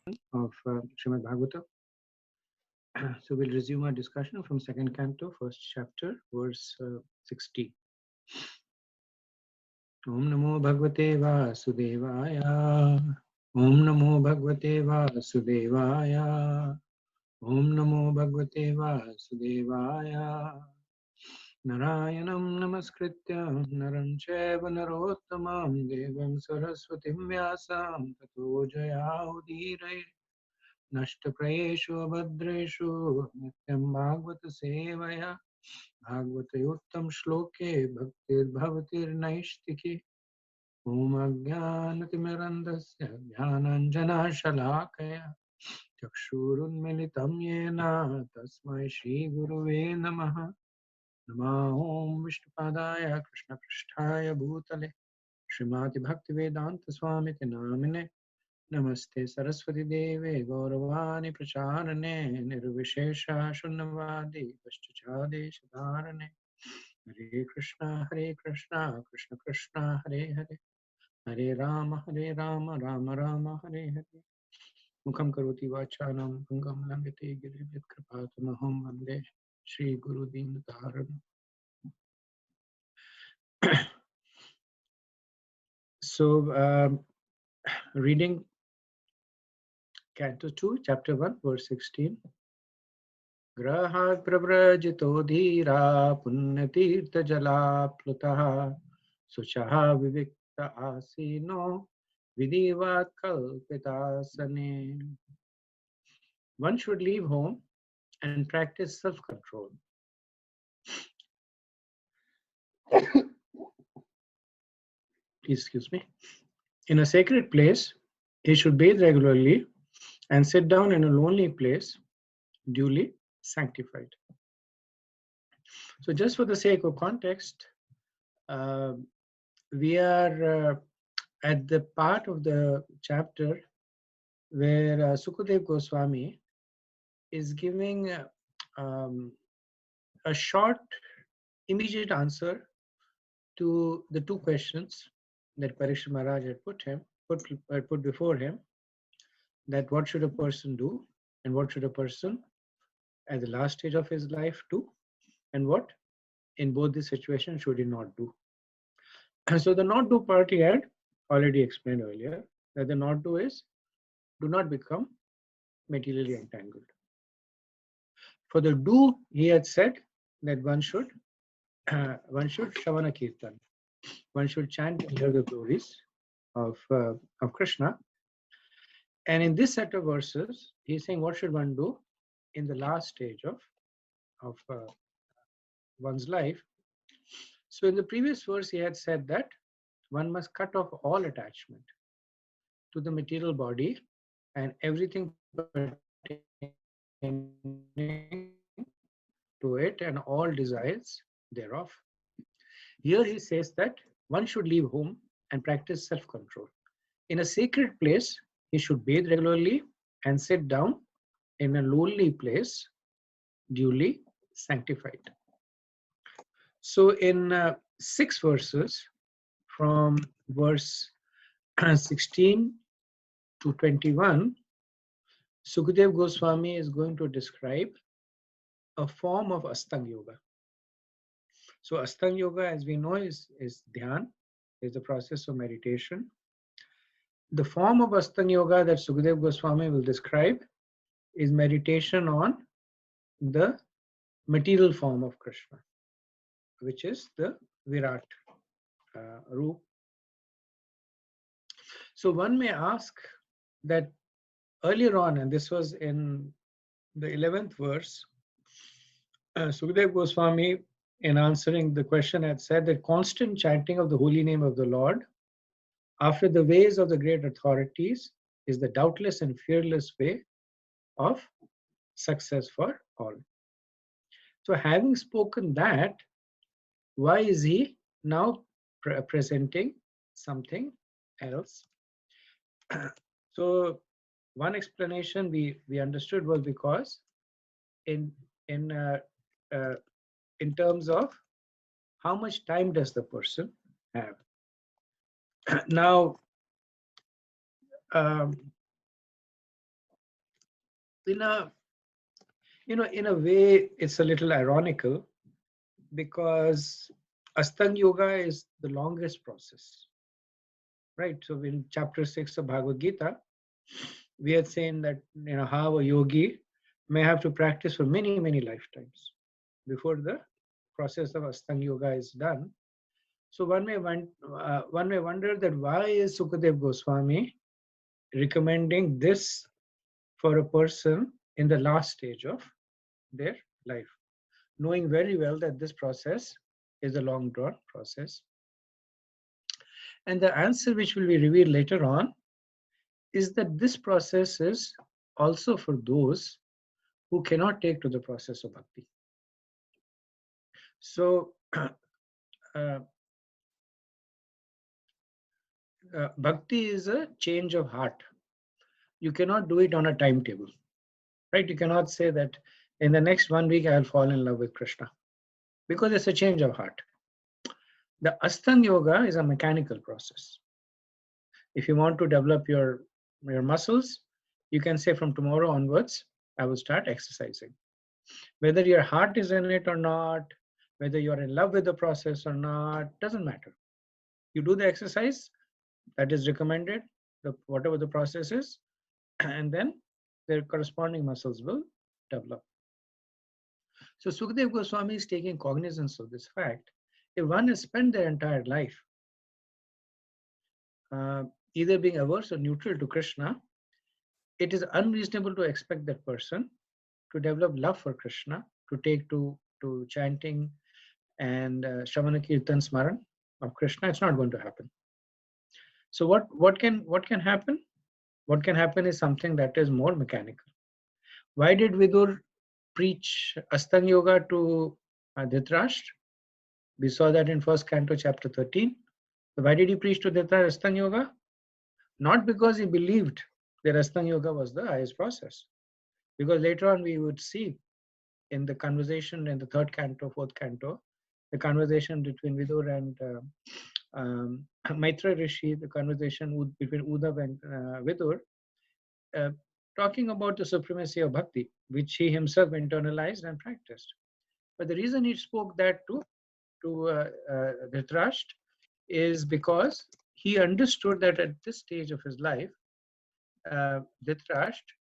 of Srimad Bhagavatam. So we'll resume our discussion from second canto, first chapter, verse 60. Om Namo Bhagavate Vasudevaya. Om Namo Bhagavate Vasudevaya. Om Namo Bhagavate Vasudevaya. Narayanam Namaskritya Naram Chaiva Narottamam Devam Saraswatim Vyasam Tato Jayaudiraya नष्टप्रायेषु अभद्रेषु नित्यं भागवत सेवया भागवतयोत्तम श्लोके भक्तिर्भवतिर्नैष्टिकी ॐ अज्ञानतिमिरन्धस्य ज्ञानाञ्जनशलाकया चक्षुरुन्मिलितं येन तस्मै श्रीगुरुवे नमः ॐ विष्णुपादाय कृष्णपृष्ठाय भूतले श्रीमति भक्तिवेदान्तस्वामिति नामिने नमस्ते सरस्वती देवे गौरवाणी प्रचारणे निर्विशेष शून्यवादी पश्चादेशधारणे हरे कृष्णा कृष्ण कृष्ण हरे हरे हरे राम राम राम हरे हरे मुखं करोति वाचालं भंगं लंघते गिरिं यत्कृपातमहं वन्दे Shri गुरुदीनतारणम्. So, reading Canto 2, Chapter 1, verse 16. ग्रहात् प्रव्रजितो धीरा पुण्यतीर्थजलाप्लुतः शुचः विविक्त आसीनो विधिवत् कल्पितासने. One should leave home and practice self-control. Excuse me. In a sacred place, he should bathe regularly and sit down in a lonely place, duly sanctified. So just for the sake of context, we are at the part of the chapter where Sukadev Goswami is giving a short, immediate answer to the two questions that Parikshit Maharaj had put before him, that what should a person do and what should a person at the last stage of his life do, and what in both these situations should he not do. So the not do part he had already explained earlier, that the not do is do not become materially entangled. For the do, he had said that one should Shravana Kirtan, one should chant and hear the glories of Krishna. And in this set of verses, he's saying what should one do in the last stage of one's life. So in the previous verse, he had said that one must cut off all attachment to the material body and everything pertaining to it and all desires thereof. Here he says that one should leave home and practice self-control. In a sacred place, he should bathe regularly and sit down in a lonely place, duly sanctified. So in 6 verses, from verse 16 to 21, Sukadev Goswami is going to describe a form of Astanga Yoga. So Astanga Yoga, as we know, is Dhyan, is the process of meditation. The form of Astanga Yoga that Sukadev Goswami will describe is meditation on the material form of Krishna, which is the Virat Roop. So one may ask that earlier on, and this was in the 11th verse, Sukadev Goswami, in answering the question, had said that constant chanting of the holy name of the Lord after the ways of the great authorities is the doubtless and fearless way of success for all. So having spoken that, why is he now presenting something else? So one explanation we understood was because in terms of how much time does the person have. Now, in a in a way, it's a little ironical because Astang Yoga is the longest process, right? So in chapter 6 of Bhagavad Gita, we had seen that how a yogi may have to practice for many, many lifetimes before the process of Astang Yoga is done. So one may wonder that why is Sukadev Goswami recommending this for a person in the last stage of their life, knowing very well that this process is a long drawn process. And the answer, which will be revealed later on, is that this process is also for those who cannot take to the process of bhakti. So, bhakti is a change of heart. You cannot do it on a timetable, right? You cannot say that in the next 1 week I'll fall in love with Krishna, because it's a change of heart. The Astang Yoga is a mechanical process. If you want to develop your muscles, you can say from tomorrow onwards, I will start exercising. Whether your heart is in it or not, whether you're in love with the process or not, doesn't matter. You do the exercise that is recommended, whatever the process is, and then their corresponding muscles will develop. So Sukadev Goswami is taking cognizance of this fact. If one has spent their entire life either being averse or neutral to Krishna, it is unreasonable to expect that person to develop love for Krishna, to take to chanting and Shravana Kirtan Smaran of Krishna. It's not going to happen. So what can happen? What can happen is something that is more mechanical. Why did Vidur preach Astang Yoga to Dhritarashtra? We saw that in first canto, chapter 13. So why did he preach to Dhritarashtra Astang Yoga? Not because he believed that Astang Yoga was the highest process. Because later on we would see in the conversation in the third canto, fourth canto, the conversation between Vidur and Maitra Rishi, the conversation between Uddhav and Vidur, talking about the supremacy of bhakti, which he himself internalized and practiced. But the reason he spoke that to Dhritarashtra is because he understood that at this stage of his life, Dhritarashtra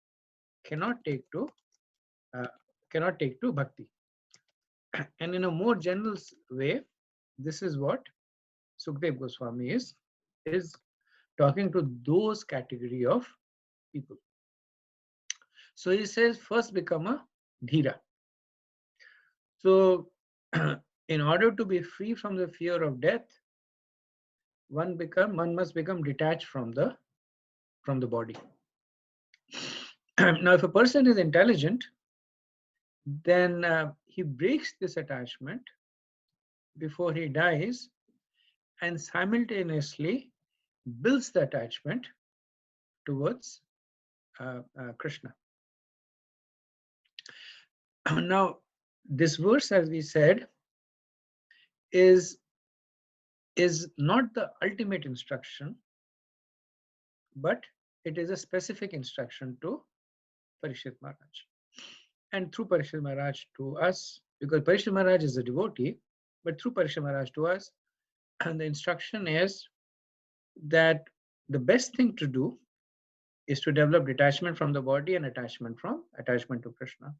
cannot take to bhakti. And in a more general way, this is what Sukadev Goswami is talking to those category of people. So he says, first become a dhira. So in order to be free from the fear of death, one must become detached from the body. Now, if a person is intelligent, then he breaks this attachment before he dies and simultaneously builds the attachment towards Krishna. Now, this verse, as we said, is not the ultimate instruction, but it is a specific instruction to Parikshit Maharaj. And through Parikshit Maharaj to us, because Parikshit Maharaj is a devotee, but through Parikshit Maharaj to us, and the instruction is that the best thing to do is to develop detachment from the body and attachment to Krishna.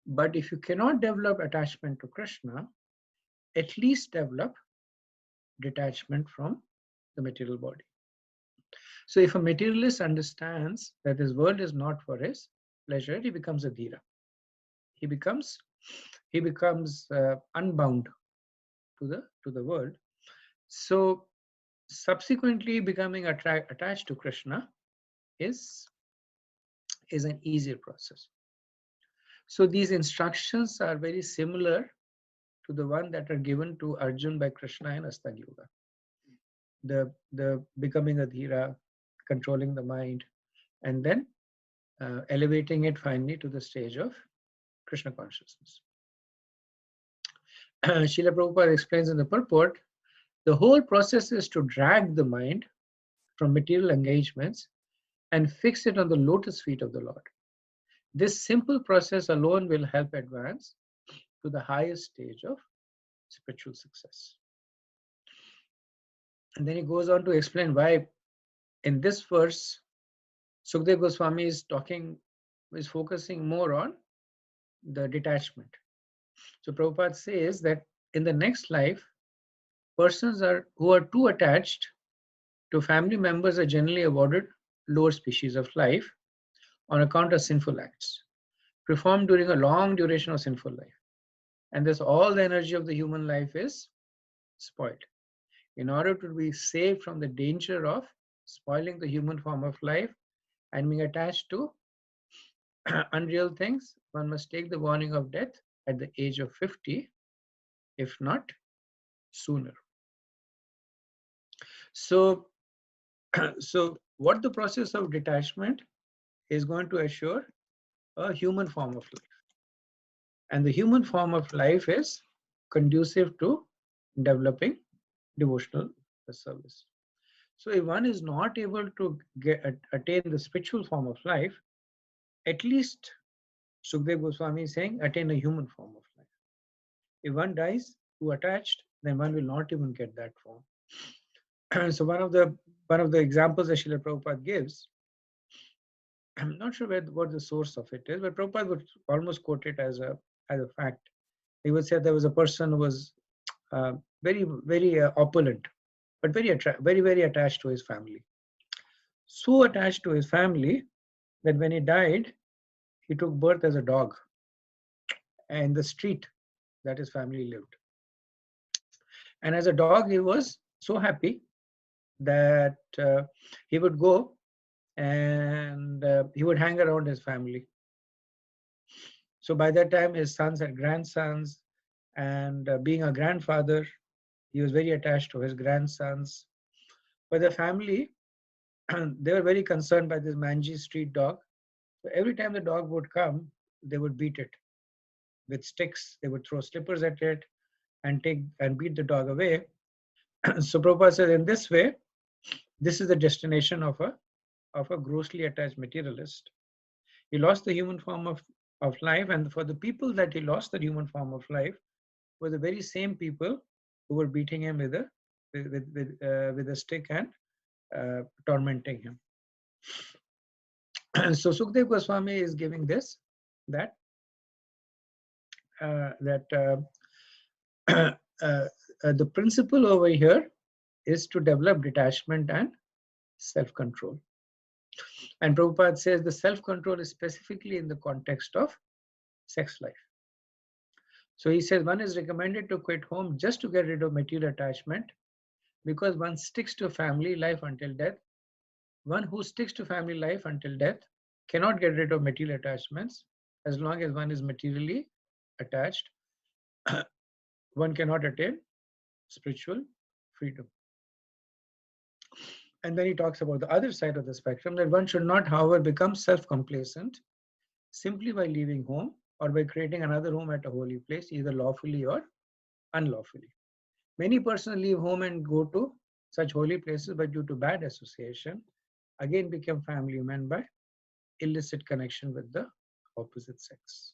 But if you cannot develop attachment to Krishna, at least develop detachment from the material body. So if a materialist understands that this world is not for his pleasure, he becomes a dhira. He becomes unbound to the world. So subsequently becoming attached to Krishna is an easier process. So these instructions are very similar to the one that are given to Arjun by Krishna in Astang Yoga. The becoming a dhira, controlling the mind, and then elevating it finally to the stage of Krishna consciousness. Srila Prabhupada explains in the purport, the whole process is to drag the mind from material engagements and fix it on the lotus feet of the Lord. This simple process alone will help advance to the highest stage of spiritual success. And then he goes on to explain why in this verse, Sukdev Goswami is focusing more on the detachment. So Prabhupada says that in the next life, persons who are too attached to family members are generally awarded lower species of life on account of sinful acts performed during a long duration of sinful life. And thus all the energy of the human life is spoiled. In order to be saved from the danger of spoiling the human form of life and being attached to unreal things, one must take the warning of death at the age of 50, if not sooner. So, so what the process of detachment is going to assure a human form of life. And the human form of life is conducive to developing devotional service. So if one is not able to attain the spiritual form of life, at least Sukdev Goswami is saying attain a human form of life. If one dies too attached, then one will not even get that form. So one of the examples that Srila Prabhupada gives, I'm not sure what the source of it is, but Prabhupada would almost quote it as a fact. He would say there was a person who was very opulent, but very attached to his family. So attached to his family that when he died, he took birth as a dog in the street that his family lived. And as a dog, he was so happy that he would go and he would hang around his family. So by that time, his sons and grandsons, and being a grandfather, he was very attached to his grandsons. But the family, they were very concerned by this mangy street dog. So every time the dog would come, they would beat it with sticks. They would throw slippers at it and beat the dog away. So Prabhupada says, in this way, this is the destination of a grossly attached materialist. He lost the human form of life, and for the people that he lost the human form of life were the very same people who were beating him with a stick and tormenting him. So Sukdev Goswami is giving that the principle over here is to develop detachment and self-control. And Prabhupada says the self-control is specifically in the context of sex life. So he says one is recommended to quit home just to get rid of material attachment because one sticks to family life until death. One who sticks to family life until death cannot get rid of material attachments as long as one is materially attached. One cannot attain spiritual freedom. And then he talks about the other side of the spectrum, that one should not, however, become self-complacent simply by leaving home or by creating another home at a holy place, either lawfully or unlawfully. Many persons leave home and go to such holy places, but due to bad association, again become family men by illicit connection with the opposite sex.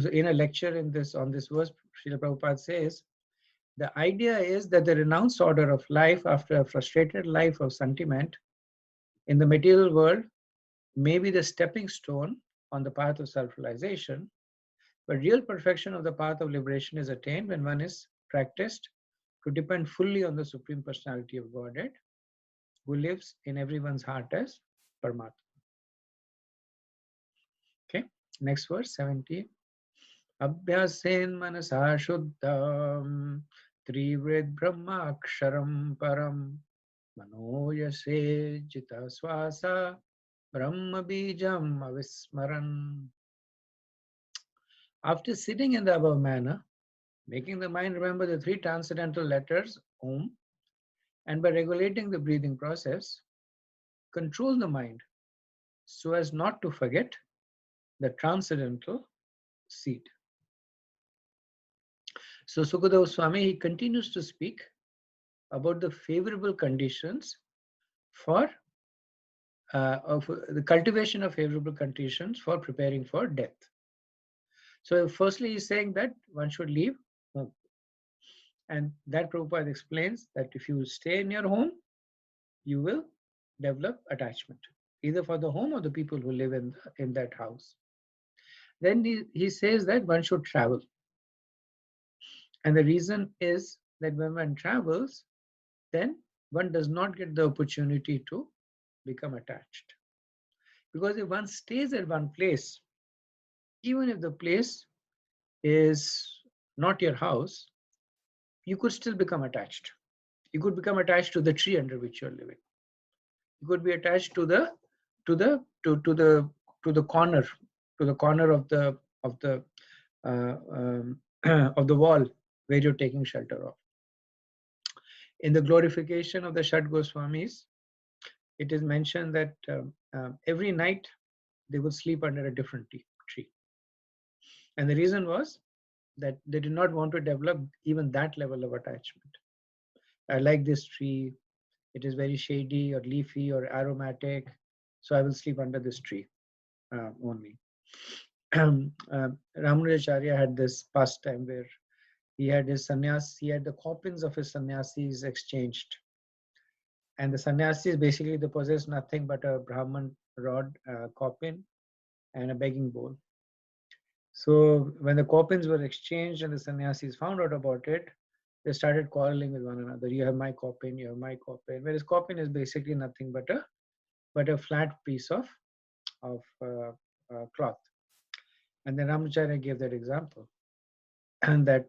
So in a lecture on this verse, Srila Prabhupada says, the idea is that the renounced order of life after a frustrated life of sentiment in the material world may be the stepping stone on the path of self-realization, but real perfection of the path of liberation is attained when one is practiced to depend fully on the Supreme Personality of Godhead, who lives in everyone's heart as Paramatma. Okay, next verse, 17. Abhyasen manasa shuddham trivrid brahmaksharam param manoyase jita swasa brahma bijam avismaran. After sitting in the above manner, making the mind remember the three transcendental letters Om, and by regulating the breathing process, control the mind so as not to forget the transcendental seed. So Sukadeva Swami, he continues to speak about the favorable conditions for of the cultivation of favorable conditions for preparing for death. So firstly, he's saying that one should leave home. And that Prabhupada explains that if you stay in your home, you will develop attachment, either for the home or the people who live in that house. Then he says that one should travel. And the reason is that when one travels, then one does not get the opportunity to become attached. Because if one stays at one place, even if the place is not your house, you could still become attached. You could become attached to the tree under which you're living. You could be attached to the to the to the to the corner of the of the wall where you're taking shelter of. In the glorification of the Shat Goswamis, it is mentioned that every night they would sleep under a different tree. And the reason was that they did not want to develop even that level of attachment. I like this tree. It is very shady or leafy or aromatic, so I will sleep under this tree only. Ramanujacharya had this pastime where he had the coffins of his sannyasis exchanged. And the sannyasis basically they possess nothing but a Brahman rod, coffin, and a begging bowl. So when the coffins were exchanged and the sannyasis found out about it, they started quarreling with one another. You have my coffin, you have my coffin. Whereas coffin is basically nothing but a flat piece of cloth. And then Ramacharya gave that example, and that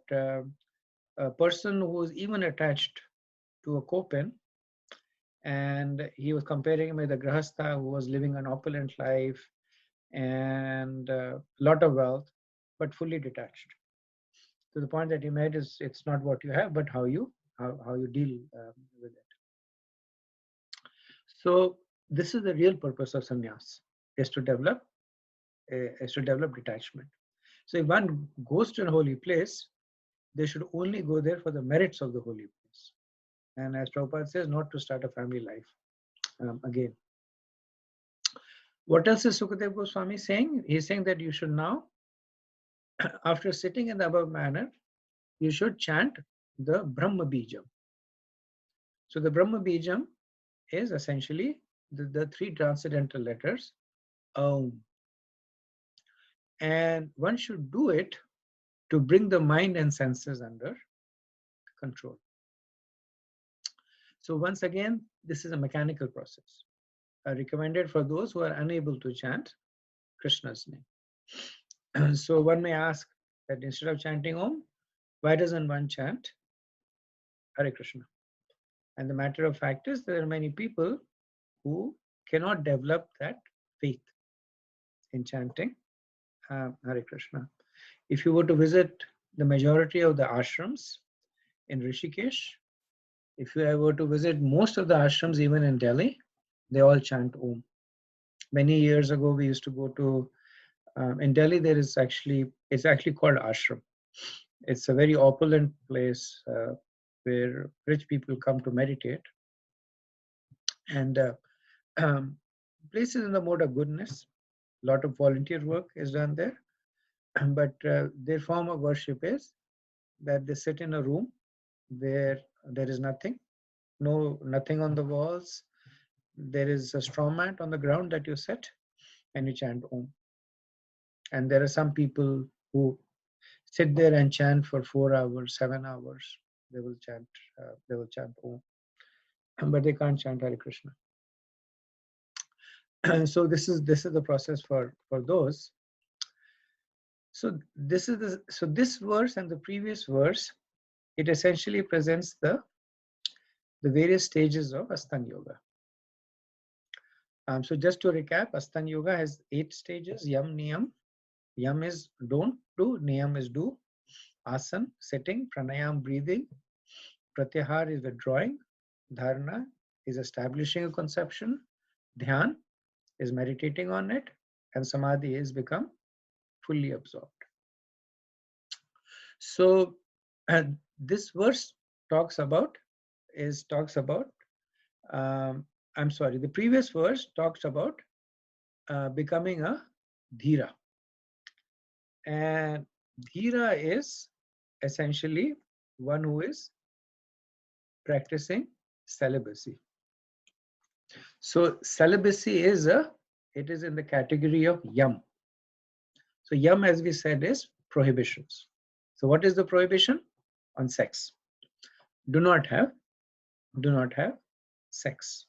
a person who is even attached to a coffin, and he was comparing him with a grahastha who was living an opulent life and a lot of wealth, but fully detached. So the point that he made is it's not what you have, but how you deal with it. So this is the real purpose of sannyas, is to develop detachment. So if one goes to a holy place, they should only go there for the merits of the holy place. And as Prabhupada says, not to start a family life again. What else is Sukadev Goswami saying? He's saying that you should now, after sitting in the above manner, you should chant the Brahma Bijam. So the Brahma Bijam is essentially the three transcendental letters, Om. And one should do it to bring the mind and senses under control. So once again, this is a mechanical process, recommended for those who are unable to chant Krishna's name. So one may ask that instead of chanting Om, why doesn't one chant Hare Krishna? And the matter of fact is there are many people who cannot develop that faith in chanting Hare Krishna. If you were to visit the majority of the ashrams in Rishikesh, if you were to visit most of the ashrams even in Delhi, they all chant Om. Many years ago, we used to go to, in Delhi, it's actually called ashram. It's a very opulent place where rich people come to meditate. And places in the mode of goodness. A lot of volunteer work is done there. But their form of worship is that they sit in a room where there is nothing on the walls. There is a straw mat on the ground that you sit and you chant Om. And there are some people who sit there and chant for 4 hours, 7 hours. They will chant Om, but they can't chant Hare Krishna. So this is the process for those. So this verse and the previous verse, it essentially presents the various stages of Ashtanga Yoga. So just to recap, Ashtanga Yoga has 8 stages: Yam, Niyam. Yam is don't do, Niyam is do. Asana, sitting. Pranayam, breathing. Pratyahar is withdrawing. Dharana is establishing a conception. Dhyan is meditating on it. And Samadhi is become fully absorbed. So this verse talks about I'm sorry, the previous verse talks about becoming a dhira. And dhira is essentially one who is practicing celibacy. So celibacy it is in the category of yam. So yam, as we said, is prohibitions. So what is the prohibition? On sex. Do not have sex.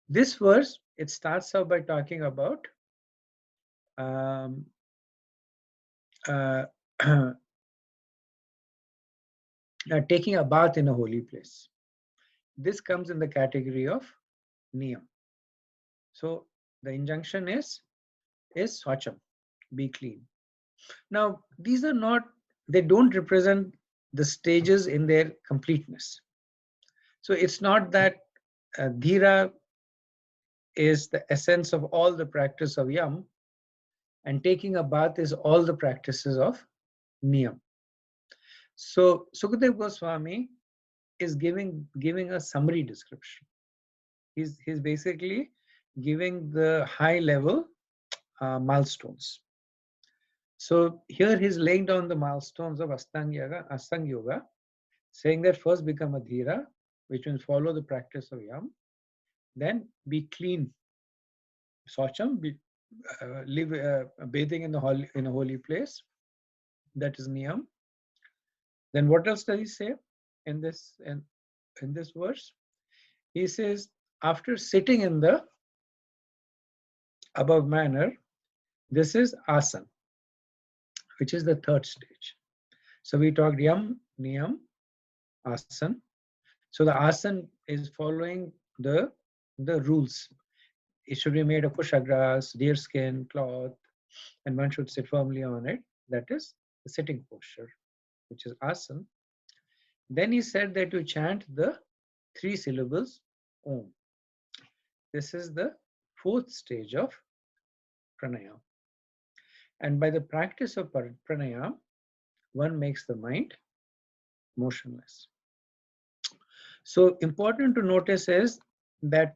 This verse, it starts out by talking about um, uh, taking a bath in a holy place. This comes in the category of niyam. So the injunction is swacham, be clean. Now these are not, they don't represent the stages in their completeness. So it's not that dhira is the essence of all the practice of yam, and taking a bath is all the practices of niyam. So Sukadev Goswami is giving a summary description. He's basically giving the high level milestones. So here he's laying down the milestones of Astanga Yoga, saying that first become a dhira, which means follow the practice of yam, then be clean, socham, live bathing in a holy place, that is niyam. Then what else does he say in this verse? He says, after sitting in the above manner, this is asan, which is the third stage. So we talked yam, niyam, asan. So the asan is following the rules. It should be made of kushagrass, deer skin, cloth, and one should sit firmly on it. That is the sitting posture, which is asan. Then he said that you chant the 3 syllables Om. This is the fourth stage of pranayam. And by the practice of pranayam, one makes the mind motionless. So important to notice is that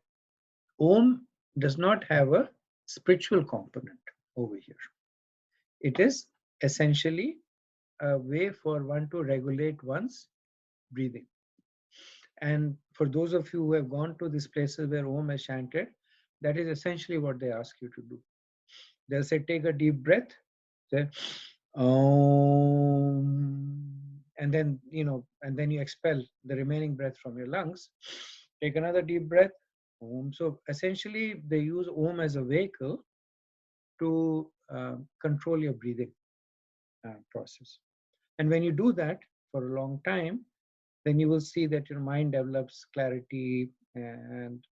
Om does not have a spiritual component over here. It is essentially a way for one to regulate one's breathing. And for those of you who have gone to these places where Om is chanted, that is essentially what they ask you to do. They'll say, take a deep breath, say, Om, and then, and then you expel the remaining breath from your lungs. Take another deep breath, Om. So essentially, they use Om as a vehicle to control your breathing process. And when you do that for a long time, then you will see that your mind develops clarity, and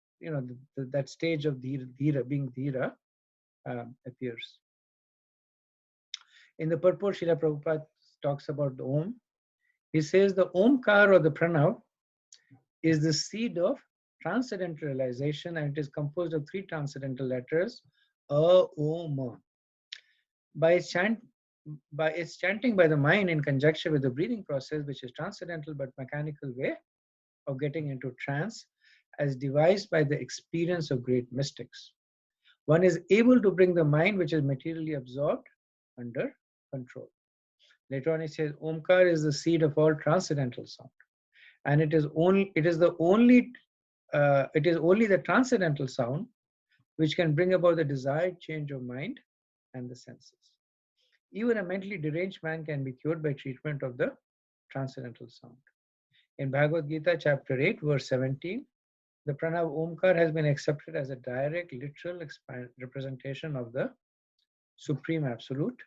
that stage of dhira, being dhira, appears. In the purport, Srila Prabhupada talks about the Om. He says the Omkar or the Pranav is the seed of transcendental realization, and it is composed of 3 transcendental letters, A, O, Ma. By its chanting by the mind in conjunction with the breathing process, which is transcendental but mechanical way of getting into trance, as devised by the experience of great mystics, one is able to bring the mind, which is materially absorbed, under control. Later on, he says, Omkar is the seed of all transcendental sound, and it is only the transcendental sound which can bring about the desired change of mind and the senses. Even a mentally deranged man can be cured by treatment of the transcendental sound. In Bhagavad Gita, chapter 8, verse 17, the Pranav Omkar has been accepted as a direct, literal representation of the Supreme Absolute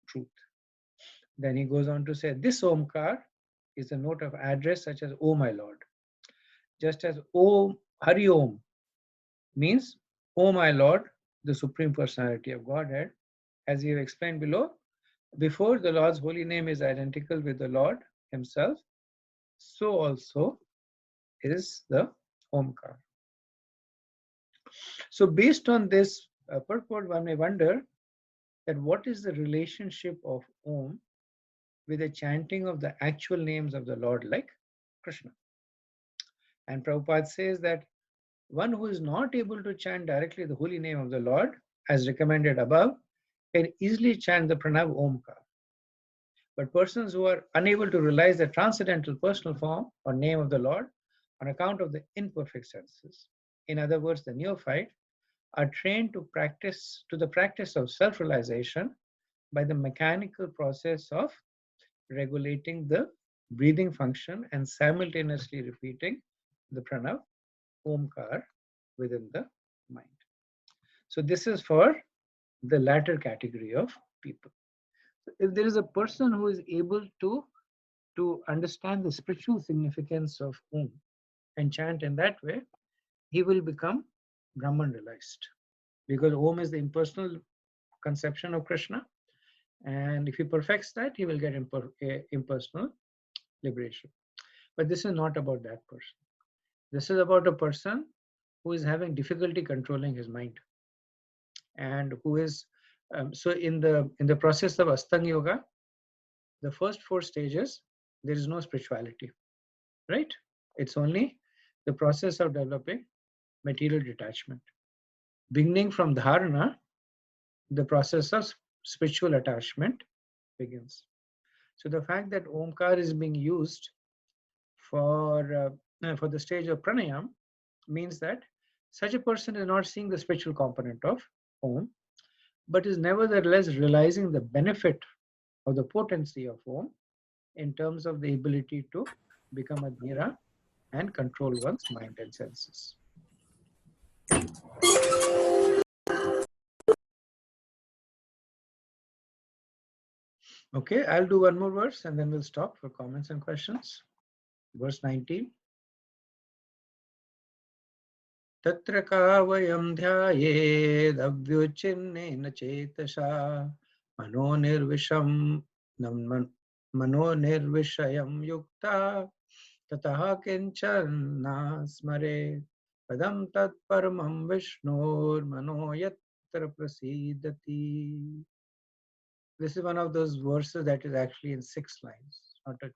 Truth. Then he goes on to say, this Omkar is a note of address such as, O my Lord. Just as Om Hari Om means, O my Lord, the Supreme Personality of Godhead, as we have explained below, before the Lord's holy name is identical with the Lord himself, so also is the Omkar. So based on this purport, one may wonder that what is the relationship of Om with the chanting of the actual names of the Lord like Krishna? And Prabhupada says that One who is not able to chant directly the holy name of the Lord, as recommended above, can easily chant the pranav Omkar. But persons who are unable to realize the transcendental personal form or name of the Lord on account of the imperfect senses, in other words, the neophyte, are trained to the practice of self-realization by the mechanical process of regulating the breathing function and simultaneously repeating the pranav Omkar within the mind. So this is for the latter category of people. If there is a person who is able to understand the spiritual significance of Om and chant in that way, he will become Brahman realized, because Om is the impersonal conception of Krishna, and if he perfects that, he will get impersonal liberation. But this is not about that person. This is about a person who is having difficulty controlling his mind, and who is so in the process of Astanga Yoga, the first 4 stages, there is no spirituality, right? It's only the process of developing material detachment. Beginning from dharana, the process of spiritual attachment begins. So the fact that Omkar is being used for the stage of pranayam means that such a person is not seeing the spiritual component of Om, but is nevertheless realizing the benefit of the potency of Om in terms of the ability to become a dhira and control one's mind and senses. Okay, I'll do one more verse and then we'll stop for comments and questions. Verse 19. Tatra ka vayam dhyayedavyochinnena chetasha mano nirvisham mano nirvishayam yukta tataha kinchanna smare padam tat paramam vishnur mano yatra prasidati. This is one of those verses that is actually in 6 lines, not a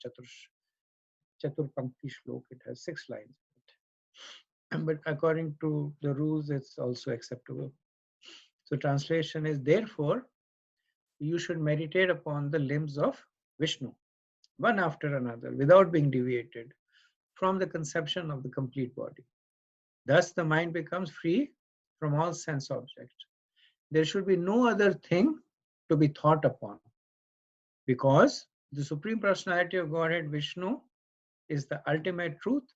chatur pankti shlok. It has 6 lines. But according to the rules, it's also acceptable. So translation is, therefore, you should meditate upon the limbs of Vishnu, one after another, without being deviated from the conception of the complete body. Thus, the mind becomes free from all sense objects. There should be no other thing to be thought upon, because the Supreme Personality of Godhead, Vishnu, is the ultimate truth.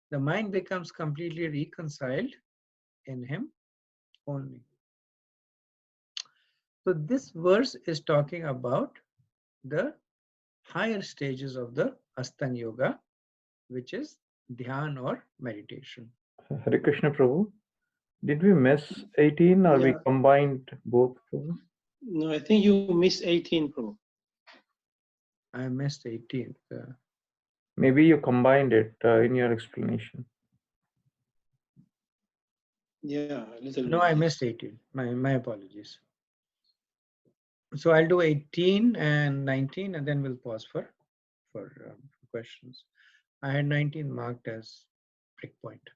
The mind becomes completely reconciled in him only. So this verse is talking about the higher stages of the Astanga Yoga, which is dhyan or meditation. Hare Krishna Prabhu, did we miss 18 or we combined both, Prabhu? No, I think you missed 18, Prabhu. I missed 18. Maybe you combined it in your explanation. Yeah, a little No, bit. I missed 18. My apologies. So I'll do 18 and 19, and then we'll pause for questions. I had 19 marked as prick point.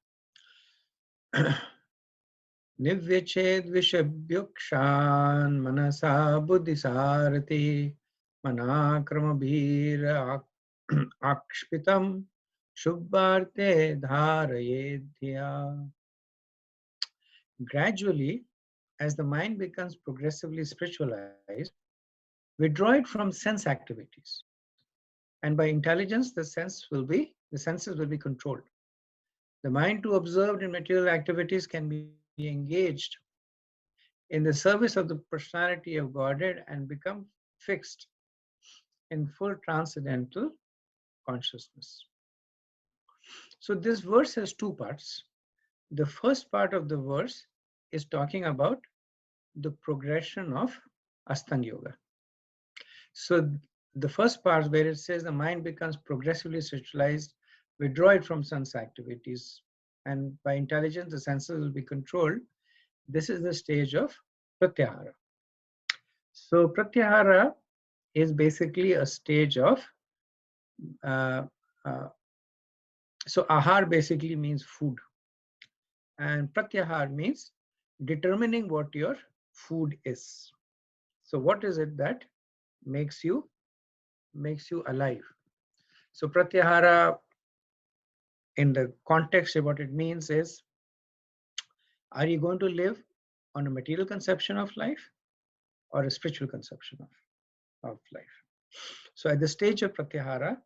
Nivyached vishabhyukshan manasa buddhisarati manakramabhir akshpitam shubharte dharayedhya. Gradually, as the mind becomes progressively spiritualized, withdraw it from sense activities, and by intelligence the senses will be controlled. The mind, too observed in material activities, can be engaged in the service of the personality of Godhead and become fixed in full transcendental consciousness. So this verse has 2 parts. The first part of the verse is talking about the progression of Astanga Yoga. So the first part where it says the mind becomes progressively spiritualized, withdraw it from sense activities, and by intelligence the senses will be controlled. This is the stage of Pratyahara. So Pratyahara is basically a stage of, so ahar basically means food. And pratyahar means determining what your food is. So what is it that makes you alive? So pratyahara, in the context of what it means is, are you going to live on a material conception of life or a spiritual conception of life? So at the stage of pratyahara,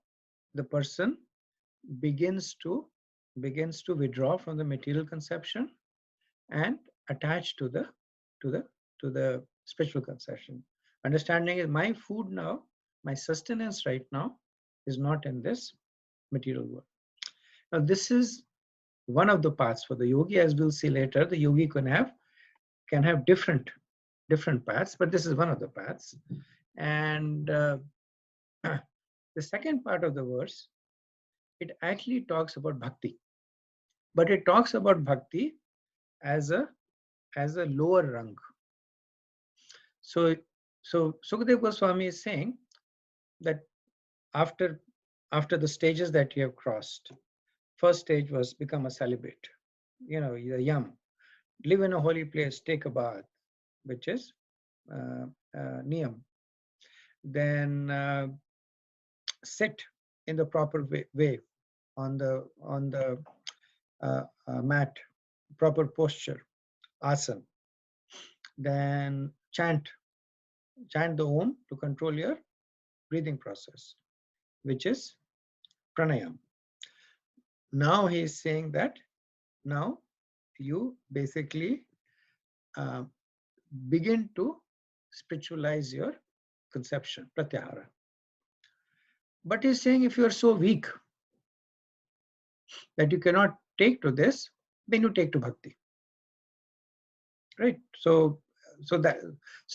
the person begins to withdraw from the material conception and attach to the spiritual conception. Understanding is, my food now, my sustenance right now is not in this material world. Now this is one of the paths for the yogi. As we'll see later, the yogi can have different paths, but this is one of the paths. And the second part of the verse, it actually talks about bhakti, but it talks about bhakti as a lower rung. So Sukadeva Goswami is saying that after the stages that you have crossed, first stage was become a celibate, the yam, live in a holy place, take a bath, which is niyam. Then sit in the proper way on the mat, proper posture, asana. Then chant the Om to control your breathing process, which is pranayam. Now he is saying that now you basically begin to spiritualize your conception, pratyahara. But he's saying, if you are so weak that you cannot take to this, then you take to bhakti. Right? So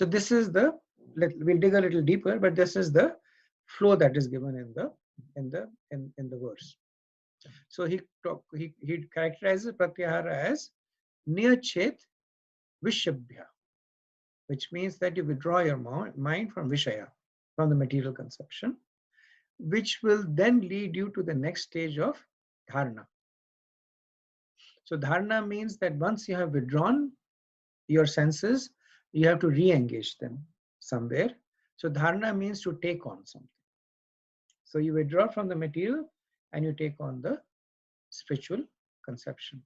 this is we'll dig a little deeper, but this is the flow that is given in the verse. So he characterizes pratyahara as niyachet vishabhya, which means that you withdraw your mind from vishaya, from the material conception, which will then lead you to the next stage of dharana. So dharana means that once you have withdrawn your senses, you have to re-engage them somewhere. So dharana means to take on something. So you withdraw from the material and you take on the spiritual conception.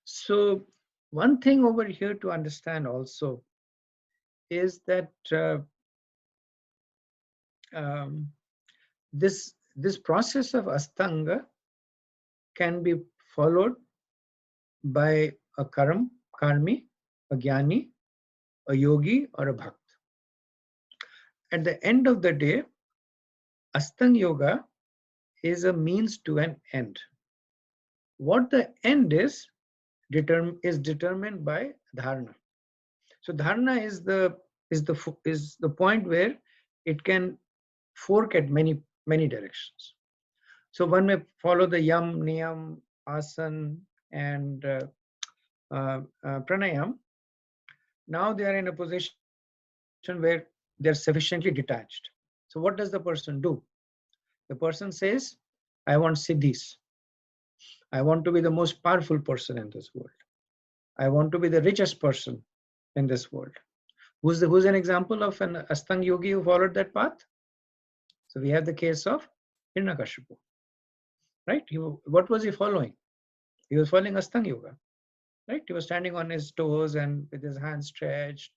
So one thing over here to understand also is that this process of astanga can be followed by a karmi, a jnani, a yogi, or a bhakt. At the end of the day, astanga yoga is a means to an end. What the end is determined by dharana. So dharana is the point where it can fork at many directions. So one may follow the yam, niyam, asana, and pranayam. Now they are in a position where they're sufficiently detached. So what does the person do? The person says, I want siddhis. I want to be the most powerful person in this world. I want to be the richest person in this world. Who's an example of an astanga yogi who followed that path? So we have the case of Hiranyakashipu. Right? What was he following? He was following astanga yoga. Right? He was standing on his toes and with his hands stretched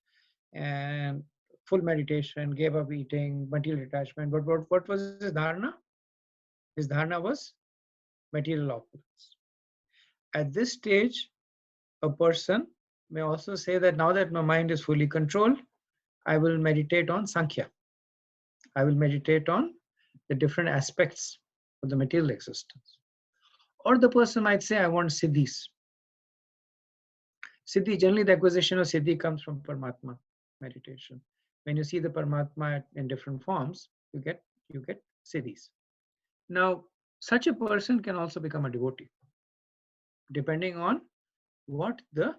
and full meditation, gave up eating, material detachment. But what was his dharana? His dharana was material opulence. At this stage, a person may also say that now that my mind is fully controlled, I will meditate on Sankhya. I will meditate on the different aspects of the material existence. Or the person might say, I want siddhis. Siddhi, generally the acquisition of siddhi comes from Paramatma meditation. When you see the Paramatma in different forms, you get siddhis. Now, such a person can also become a devotee, depending on what the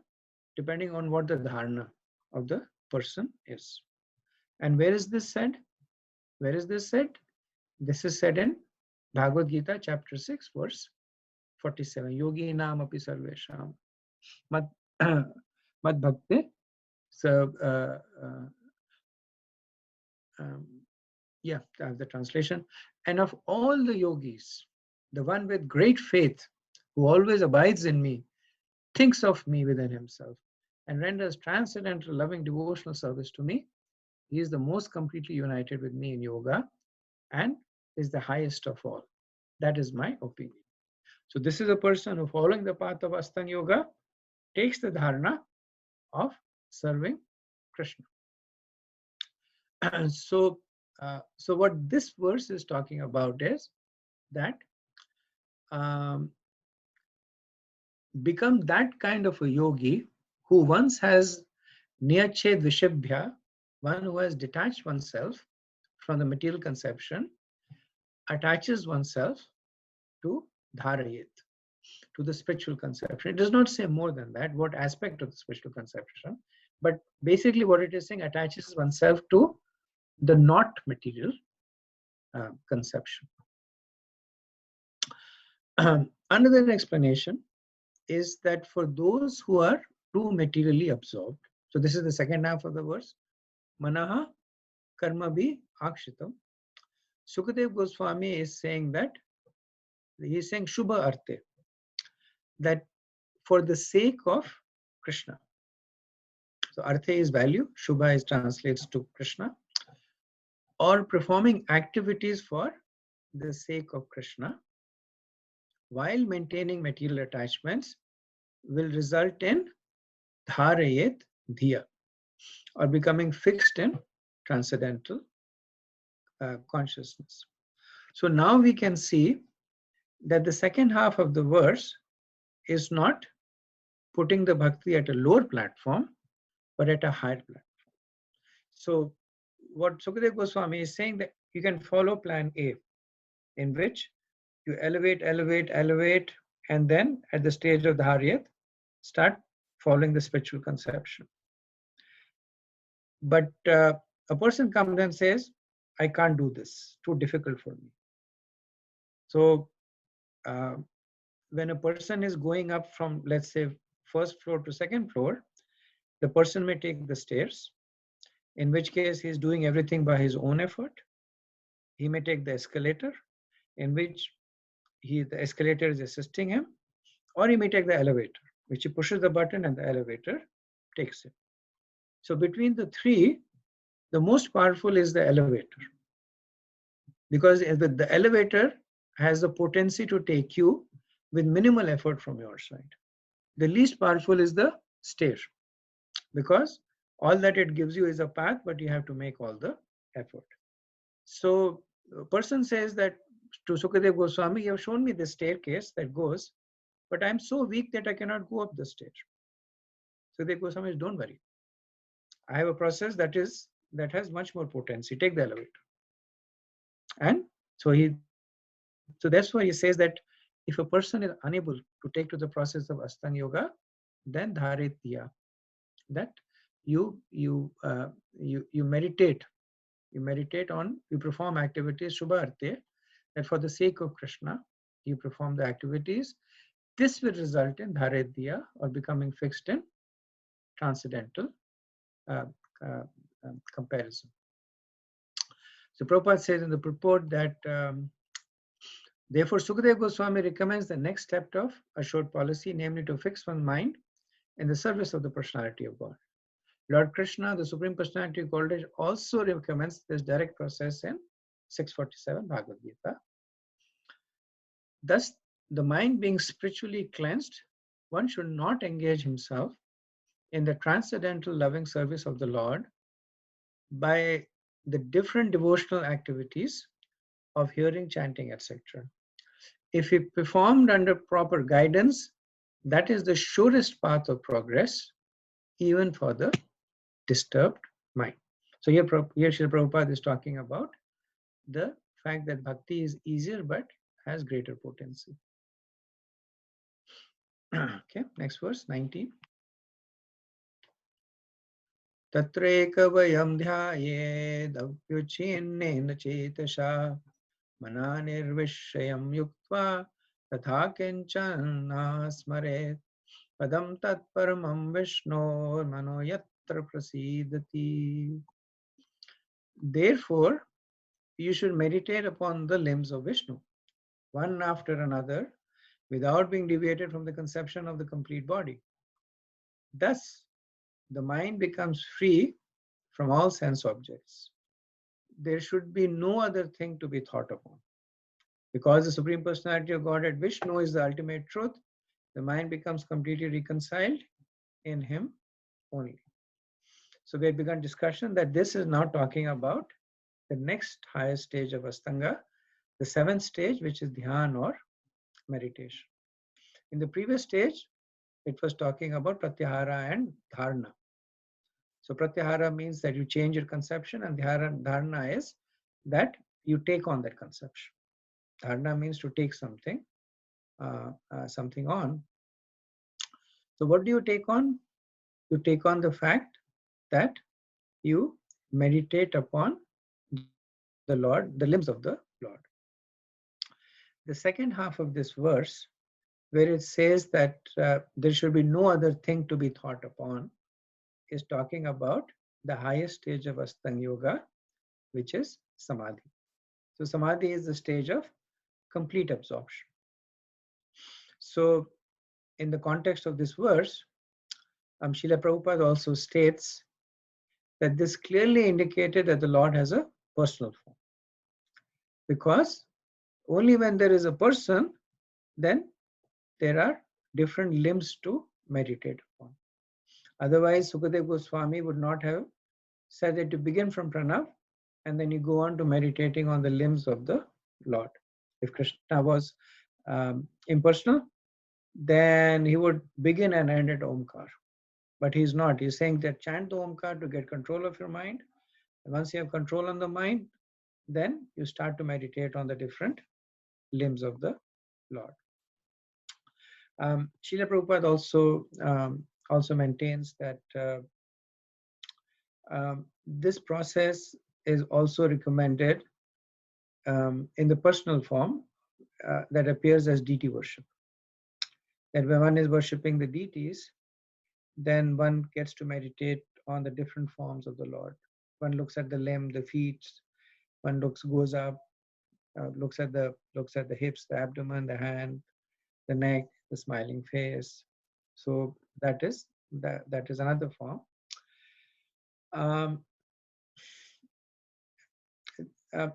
dharana of the person is. And where is this said? Where is this said? This is said in Bhagavad Gita, chapter 6, verse 47. Yogi Nam Api Sarvesham. Mad, Mad Bhakti. So, yeah, that's the translation. And of all the yogis, the one with great faith, who always abides in me, thinks of me within himself, and renders transcendental loving devotional service to me, he is the most completely united with me in yoga and is the highest of all. That is my opinion. So this is a person who, following the path of Astanga Yoga, takes the dharana of serving Krishna. So what this verse is talking about is that become that kind of a yogi who once has niyached vishabhya, one who has detached oneself from the material conception, attaches oneself to dharayit, to the spiritual conception. It does not say more than that, what aspect of the spiritual conception, but basically what it is saying, attaches oneself to the not material conception. Another explanation is that for those who are too materially absorbed, so this is the second half of the verse, manaha karma bhi akshitam. Sukadev Goswami is saying that, he is saying shubha arte, that for the sake of Krishna. So arte is value, shubha is translates to Krishna, or performing activities for the sake of Krishna while maintaining material attachments will result in dharayet dhiya, or becoming fixed in transcendental consciousness. So now we can see that the second half of the verse is not putting the bhakti at a lower platform, but at a higher platform. So what Sukadev Goswami is saying, that you can follow plan A, in which you elevate, and then at the stage of the Dharayat, start following the spiritual conception. But a person comes and says, I can't do this, too difficult for me. So when a person is going up from, let's say, first floor to second floor, the person may take the stairs, in which case he's doing everything by his own effort. He may take the escalator, in which the escalator is assisting him, or he may take the elevator, which he pushes the button and the elevator takes him. So between the three, the most powerful is the elevator, because the elevator has the potency to take you with minimal effort from your side. The least powerful is the stair, because all that it gives you is a path, but you have to make all the effort. So a person says that to Sukadev Goswami, you have shown me the staircase that goes, but I'm so weak that I cannot go up the stair. Sukadev Goswami says, don't worry. I have a process that has much more potency. Take the elevator. And so that's why he says that if a person is unable to take to the process of Astanga Yoga, then Dharitya, that you meditate. You meditate on, you perform activities, Shubha Arte, that for the sake of Krishna, you perform the activities. This will result in Dharitya, or becoming fixed in transcendental comparison. So Prabhupada says in the purport that therefore Sukadev Goswami recommends the next step of assured policy, namely to fix one's mind in the service of the personality of God. Lord Krishna, the Supreme Personality of Godhead, also recommends this direct process in 647 Bhagavad Gita. Thus, the mind being spiritually cleansed, one should not engage himself in the transcendental loving service of the Lord by the different devotional activities of hearing, chanting, etc. If he performed under proper guidance, that is the surest path of progress, even for the disturbed mind. So here Srila Prabhupada is talking about the fact that bhakti is easier but has greater potency. Okay, next verse, 19. Tatreka vayam dhyayed avyuchinnena chetasa mananirvishayam yuktva Tatha kincana smaret padam tat paramam Vishno mano yatra prasidati. Therefore, you should meditate upon the limbs of Vishnu, one after another, without being deviated from the conception of the complete body. Thus, the mind becomes free from all sense objects. There should be no other thing to be thought upon. Because the Supreme Personality of Godhead, Vishnu, is the ultimate truth, the mind becomes completely reconciled in Him only. So we have begun discussion that this is now talking about the next highest stage of Astanga, the seventh stage, which is Dhyan or meditation. In the previous stage, it was talking about Pratyahara and Dharana. So Pratyahara means that you change your conception, and Dharana is that you take on that conception. Dharana means to take something, something on. So what do you take on? You take on the fact that you meditate upon the Lord, the limbs of the Lord. The second half of this verse, where it says that there should be no other thing to be thought upon, is talking about the highest stage of Astanga Yoga, which is Samadhi. So Samadhi is the stage of complete absorption. So in the context of this verse, Srila Prabhupada also states that this clearly indicated that the Lord has a personal form. Because only when there is a person, then there are different limbs to meditate upon. Otherwise, Sukadeva Goswami would not have said that to begin from Pranav, and then you go on to meditating on the limbs of the Lord. If Krishna was impersonal, then he would begin and end at Omkar. But he's not. He's saying that chant the Omkar to get control of your mind. And once you have control on the mind, then you start to meditate on the different limbs of the Lord. Srila Prabhupada also maintains that this process is also recommended in the personal form that appears as deity worship. That when one is worshipping the deities, then one gets to meditate on the different forms of the Lord. One looks at the limb, the feet. One goes up, looks at the hips, the abdomen, the hand, the neck, the smiling face. So that is another form.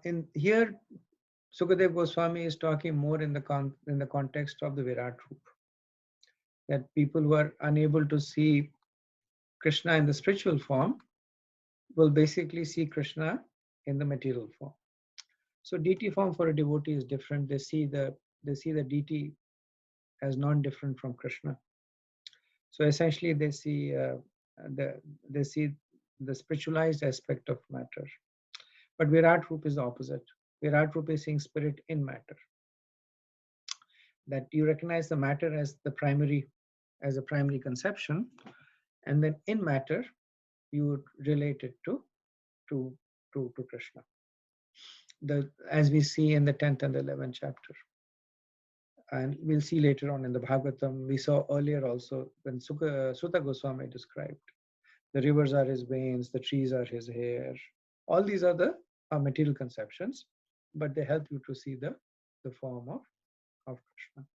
In here, Sukadeva Goswami is talking more in the context of the Virat Roop. That people who are unable to see Krishna in the spiritual form will basically see Krishna in the material form. So deity form for a devotee is different. They see the deity as non-different from Krishna. So essentially, they see the spiritualized aspect of matter. But Virat Roop is the opposite. Virat Roop is seeing spirit in matter. That you recognize the matter as a primary conception, and then in matter you would relate it to Krishna. As we see in the 10th and the 11th chapter. And we'll see later on in the Bhagavatam, we saw earlier also when Suta Goswami described the rivers are his veins, the trees are his hair. All these are the material conceptions, but they help you to see the form of Krishna.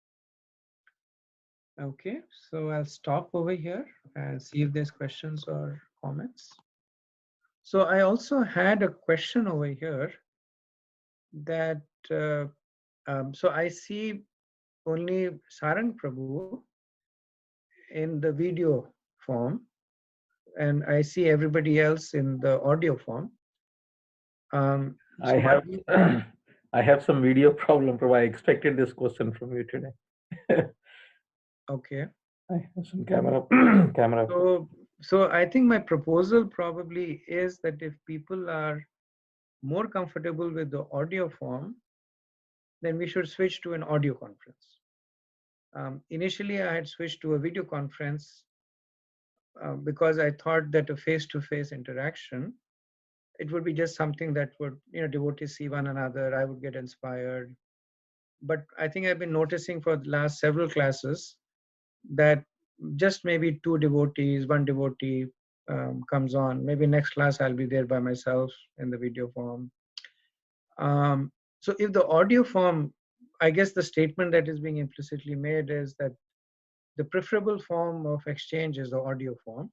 Okay, so I'll stop over here and see if there's questions or comments. So I also had a question over here that, so I see only Sarang Prabhu in the video form, and I see everybody else in the audio form. I have some video problem, Prabhu. I expected this question from you today. Okay. I have some camera. So I think my proposal probably is that if people are more comfortable with the audio form, then we should switch to an audio conference. Initially, I had switched to a video conference because I thought that a face-to-face interaction, it would be just something that would, devotees see one another, I would get inspired, but I think I've been noticing for the last several classes that just maybe two devotees, one devotee comes on. Maybe next class I'll be there by myself in the video form. So if the audio form, I guess the statement that is being implicitly made is that the preferable form of exchange is the audio form.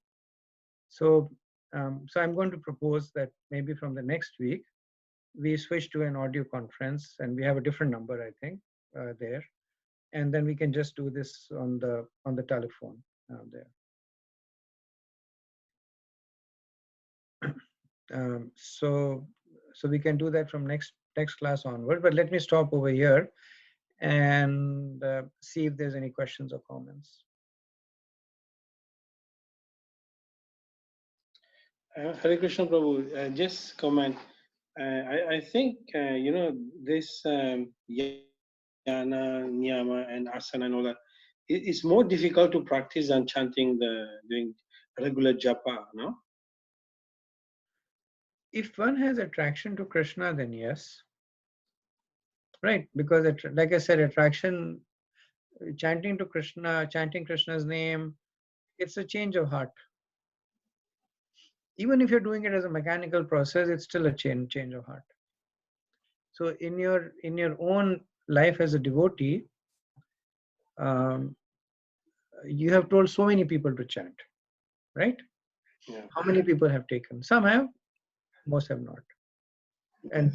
So, so I'm going to propose that maybe from the next week, we switch to an audio conference, and we have a different number, I think, there, and then we can just do this on the telephone there. So we can do that from next class onward. But let me stop over here and see if there's any questions or comments. Hare Krishna Prabhu, just comment. I think this Yana, Niyama, and Asana and all that. It's more difficult to practice than chanting doing regular japa, no? If one has attraction to Krishna, then yes. Right, because like I said, attraction, chanting to Krishna, chanting Krishna's name, it's a change of heart. Even if you're doing it as a mechanical process, it's still a change of heart. So in your own life as a devotee, you have told so many people to chant, right? Yeah. How many people have taken? Some have, most have not. And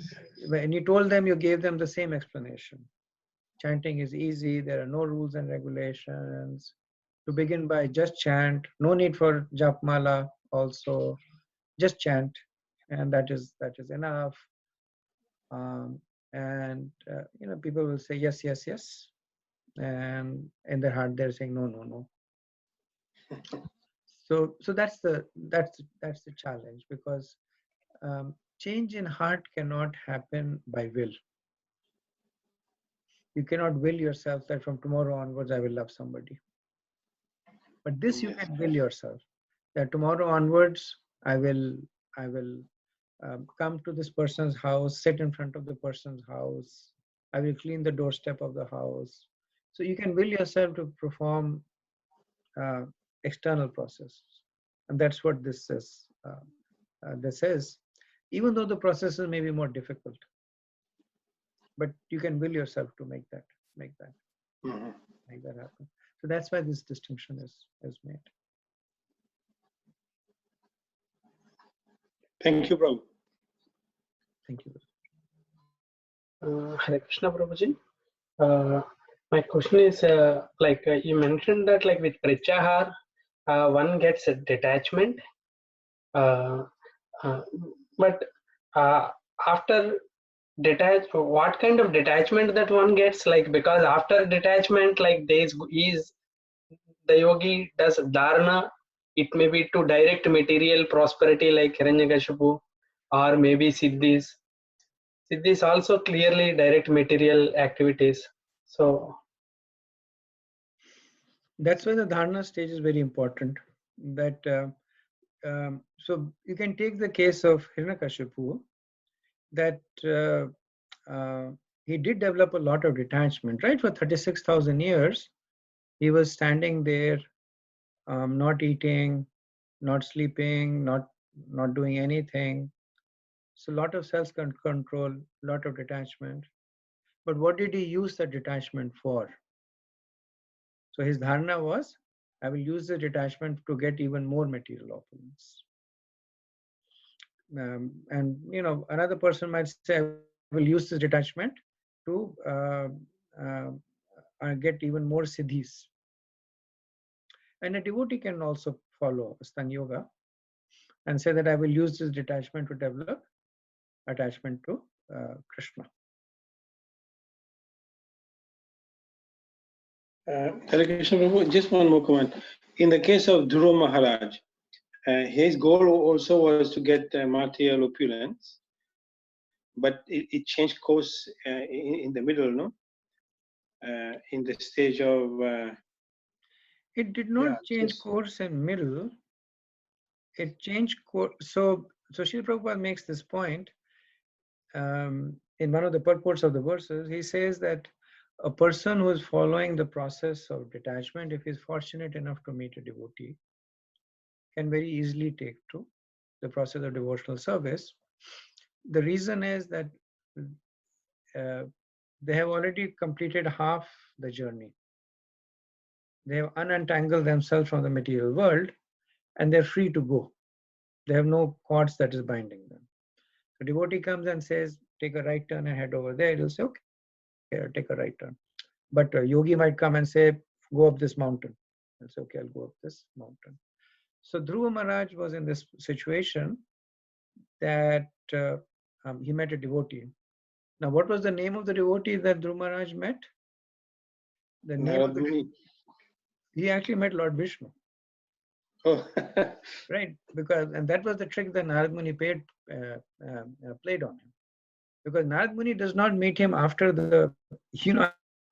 when you told them, you gave them the same explanation. Chanting is easy. There are no rules and regulations. To begin by, just chant. No need for japmala also. Just chant, and that is enough. And people will say yes, yes, yes, and in their heart they're saying no, no, no. So that's the challenge, because change in heart cannot happen by will. You cannot will yourself that from tomorrow onwards I will love somebody. But this you can will yourself, that tomorrow onwards I will come to this person's house, sit in front of the person's house. I will clean the doorstep of the house. So you can will yourself to perform external processes, and that's what this is. This is, even though the processes may be more difficult, but you can will yourself to make that happen. So that's why this distinction is made. Thank you, Prabhu. Thank you. Hare Krishna Prabhuji. My question is, you mentioned that like with Pratyahar, one gets a detachment, but after what kind of detachment that one gets? Like, because after detachment, like the yogi does dharana, it may be to direct material prosperity like Hiranyakashipu, or maybe siddhis. Siddhis also clearly direct material activities. So that's why the dharana stage is very important. That so you can take the case of Hiranyakashipu, that he did develop a lot of detachment, right? For 36,000 years, he was standing there, not eating, not sleeping, not doing anything. So a lot of self-control, a lot of detachment. But what did he use the detachment for? So his dharana was, I will use the detachment to get even more material opulence. And another person might say, I will use this detachment to get even more siddhis. And a devotee can also follow Ashtanga Yoga and say that I will use this detachment to develop attachment to Krishna. Hare Krishna Prabhu, just one more comment. In the case of Dhruva Maharaj, his goal also was to get material opulence, but it changed course in the middle, no? In the stage of... it did not change course in middle. It changed course. So Srila Prabhupada makes this point in one of the purports of the verses. He says that a person who is following the process of detachment, if he's fortunate enough to meet a devotee, can very easily take to the process of devotional service. The reason is that they have already completed half the journey. They have unentangled themselves from the material world and they're free to go. They have no cords that is binding them. The devotee comes and says, take a right turn and head over there. He'll say, okay, I'll take a right turn. But a yogi might come and say, go up this mountain. I'll say, okay, I'll go up this mountain. So Dhruva Maharaj was in this situation that he met a devotee. Now, what was the name of the devotee that Dhruva Maharaj met? The name of the, he actually met Lord Vishnu. Oh. Right, because, and that was the trick that Narad Muni played on him. Because Narad Muni does not meet him after the,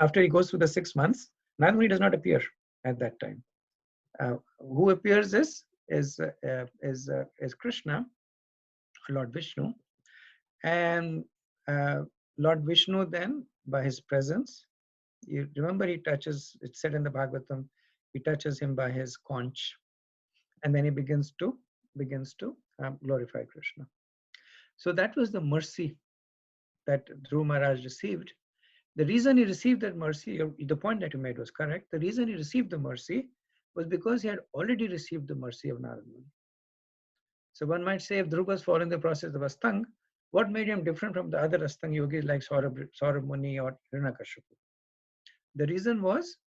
after he goes through the 6 months. Narad Muni does not appear at that time. Who appears is Krishna, Lord Vishnu, and Lord Vishnu then, by his presence, you remember he touches, it's said in the Bhagavatam, he touches him by his conch, and then he begins to glorify Krishna. So that was the mercy that Dhruva Maharaj received. The reason he received that mercy, the point that you made was correct. The reason he received the mercy was because he had already received the mercy of Narad Muni. So one might say, if Dhruva was following the process of Astang, what made him different from the other Astang yogis like Saurabh Muni or Hiranyakashipu? The reason was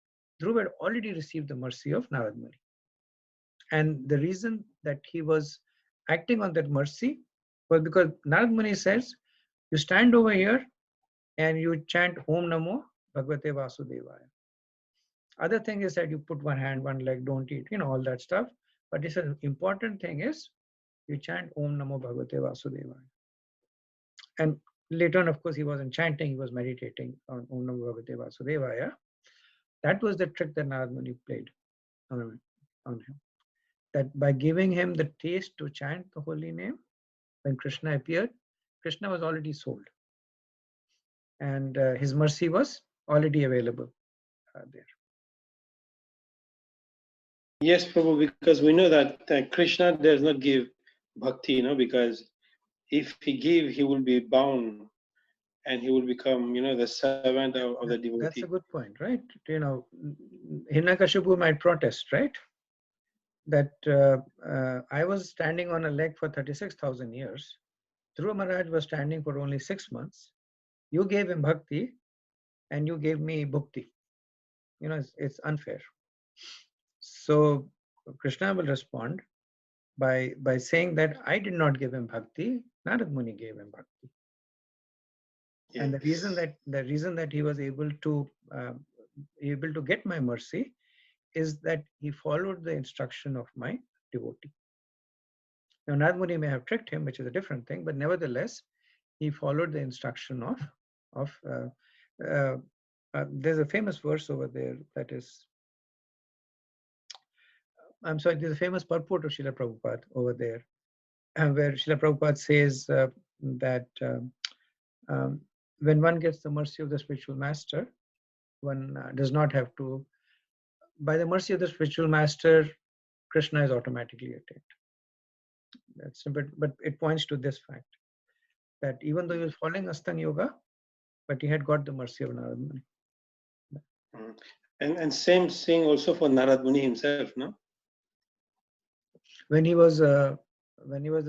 Dhruva had already received the mercy of Narad Muni. And the reason that he was acting on that mercy was because Narad Muni says, you stand over here and you chant Om Namo Bhagavate Vasudevaya. Other thing is that you put one hand, one leg, don't eat, all that stuff. But this is important thing is you chant Om Namo Bhagavate Vasudevaya. And later on, of course, he wasn't chanting, he was meditating on Om Namo Bhagavate Vasudevaya. That was the trick that Narad Muni played on him. That by giving him the taste to chant the holy name, when Krishna appeared, Krishna was already sold. And his mercy was already available there. Yes, Prabhu, because we know that Krishna does not give bhakti, because if he give, he will be bound and he will become, the servant of the devotee. That's a good point, right? Hiranyakashipu might protest, right? That I was standing on a leg for 36,000 years. Dhruva Maharaj was standing for only 6 months. You gave him bhakti and you gave me bhukti. It's unfair. So Krishna will respond by saying that I did not give him bhakti, Narad Muni gave him bhakti. Yes. And the reason that he was able to get my mercy is that he followed the instruction of my devotee. Now Narad Muni may have tricked him, which is a different thing, but nevertheless, he followed the instruction of there's a famous verse over there that is, I'm sorry, there's a famous purport of Srila Prabhupada over there, where Srila Prabhupada says that when one gets the mercy of the spiritual master, one does not have to, by the mercy of the spiritual master, Krishna is automatically attained. That's simple, but it points to this fact, that even though he was following Astang Yoga, but he had got the mercy of Narad Muni. And same thing also for Narad Muni himself, no? When he was the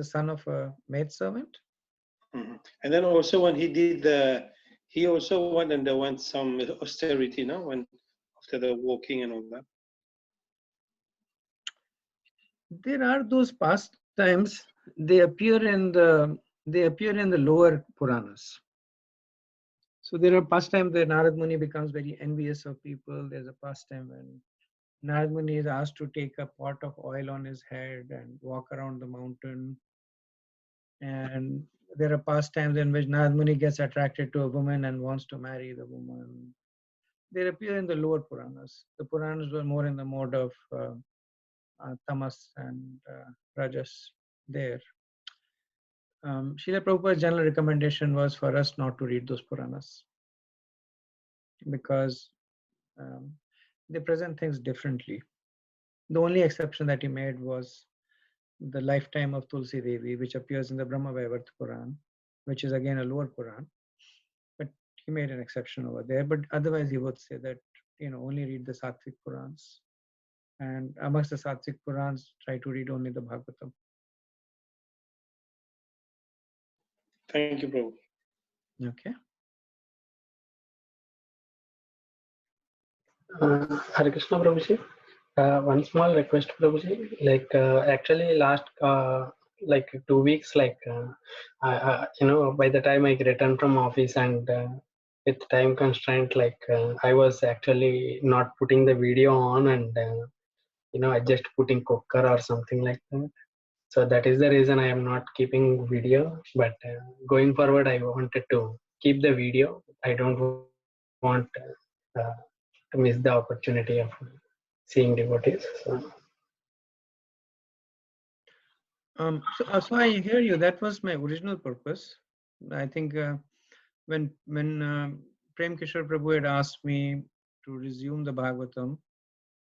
son of a maidservant. Mm-hmm. And then also when he did he also underwent some austerity, no? When after the walking and all that. There are those pastimes. They appear in the lower Puranas. So there are pastimes where Narad Muni becomes very envious of people. There's a pastime when Narad Muni is asked to take a pot of oil on his head and walk around the mountain. And there are pastimes in which Narad Muni gets attracted to a woman and wants to marry the woman. They appear in the lower Puranas. The Puranas were more in the mode of tamas and rajas there. Srila Prabhupada's general recommendation was for us not to read those Puranas. because they present things differently. The only exception that he made was the lifetime of Tulsi Devi, which appears in the Brahma Vaivarta Puran, which is again a lower Puran. But he made an exception over there. But otherwise, he would say that, only read the Sattvic Purans. And amongst the Sattvic Purans, try to read only the Bhagavatam. Thank you, Prabhu. Okay. Hare Krishna Prabhuji. One small request, Prabhuji. Like actually last like 2 weeks, like by the time I returned from office and with time constraint, like I was actually not putting the video on, and I just putting cooker or something like that. So that is the reason I am not keeping video. But going forward, I wanted to keep the video. I don't want to miss the opportunity of seeing devotees. So I hear you. That was my original purpose. I think when Prem Kishore Prabhu had asked me to resume the Bhagavatam,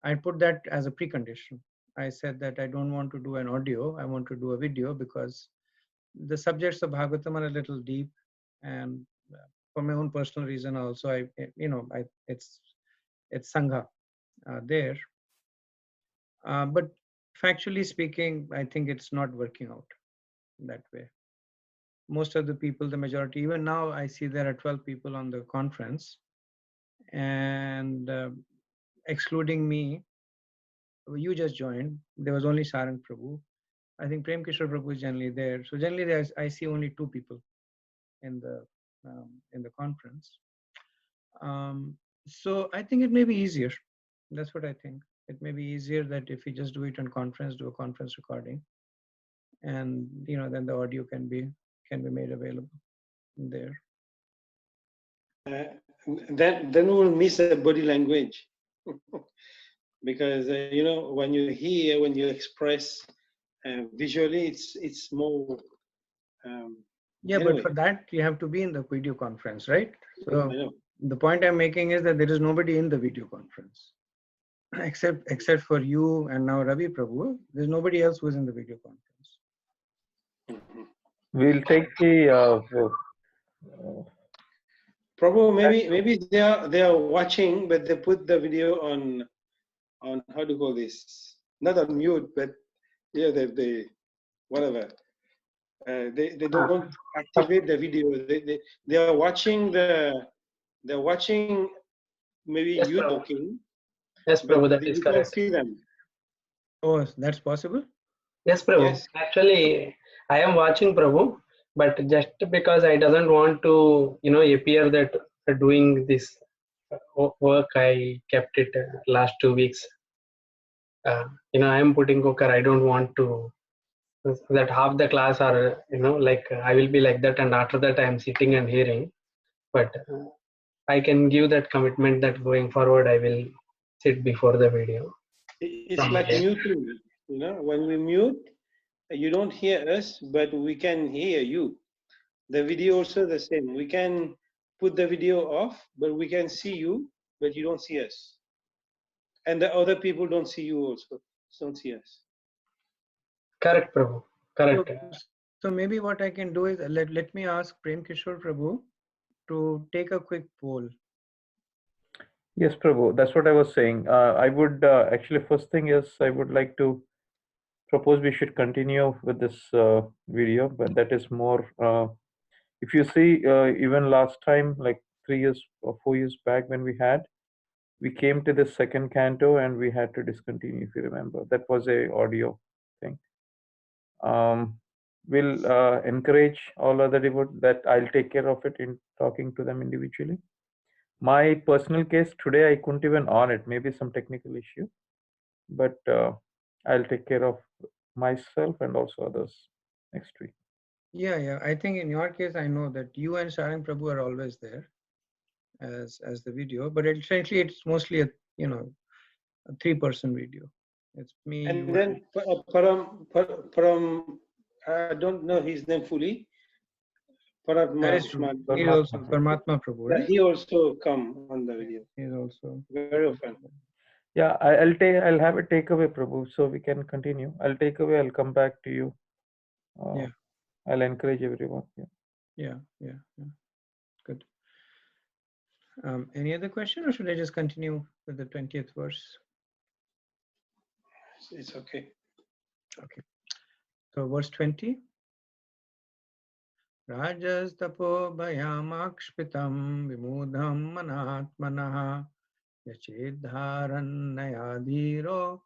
I put that as a precondition. I said that I don't want to do an audio. I want to do a video because the subjects of Bhagavatam are a little deep, and for my own personal reason also, it's Sangha there. But factually speaking, I think it's not working out that way. Most of the people, the majority, even now I see there are 12 people on the conference, and excluding me, you just joined, there was only Sarang Prabhu. I think Prem Kishore Prabhu is generally there. So generally I see only 2 people in the conference. So I think it may be easier. That's what I think. It may be easier that if we just do it on conference, do a conference recording, and then the audio can be made available there. Then we will miss the body language. Because when you hear, when you express visually, it's more. Yeah, anyway. but for that you have to be in the video conference, right? I So know. the point I'm making is that there is nobody in the video conference, except for you and now Ravi Prabhu. There's nobody else who is in the video conference. We'll take the Prabhu, maybe they are watching, but they put the video on how to call this, not on mute, but yeah, they whatever. They don't activate the video. They are watching they're watching maybe Yes, you Prabhu. talking. Yes, but Prabhu, that is you can't correct. see them. Oh, that's possible? Yes, Prabhu. Yes. Actually, I am watching Prabhu, but just because I doesn't want to, appear that doing this work, I kept it last 2 weeks. I am putting cooker. I don't want to that half the class are, like I will be like that, and after that I am sitting and hearing. But I can give that commitment that going forward I will sit before the video. It's like muting. When we mute, you don't hear us, but we can hear you. The video also the same. We can put the video off, but we can see you, but you don't see us. And the other people don't see you also, don't see us. Correct, Prabhu. Correct. So maybe what I can do is let me ask Prem Kishore Prabhu to take a quick poll. Yes, Prabhu, that's what I was saying. I would actually, first thing is I would like to propose we should continue with this video, but that is more, if you see, even last time, like 3 years or 4 years back when we came to the second canto and we had to discontinue, if you remember. That was a audio thing. We'll encourage all other devotees that I'll take care of it in talking to them individually. My personal case today, I couldn't even on it, maybe some technical issue, but I'll take care of myself and also others next week. Yeah. I think in your case, I know that you and Sarang Prabhu are always there as the video, but essentially it's mostly a 3-person video. It's me. And you then Param, I don't know his name fully. Paratma. That is true. He is Paramatma. also Paramatma Prabhu, Yeah, right? he also come on the video He is also. very often. Yeah, I'll have a takeaway, Prabhu, so we can continue. I'll take away. I'll come back to you. Yeah. I'll encourage everyone. Yeah. Good. Any other question, or should I just continue with the 20th verse? It's okay. Okay. So verse 20. Rajas tapo bhayamakshpitam vimudham manatmanaha yachedharannayadhiro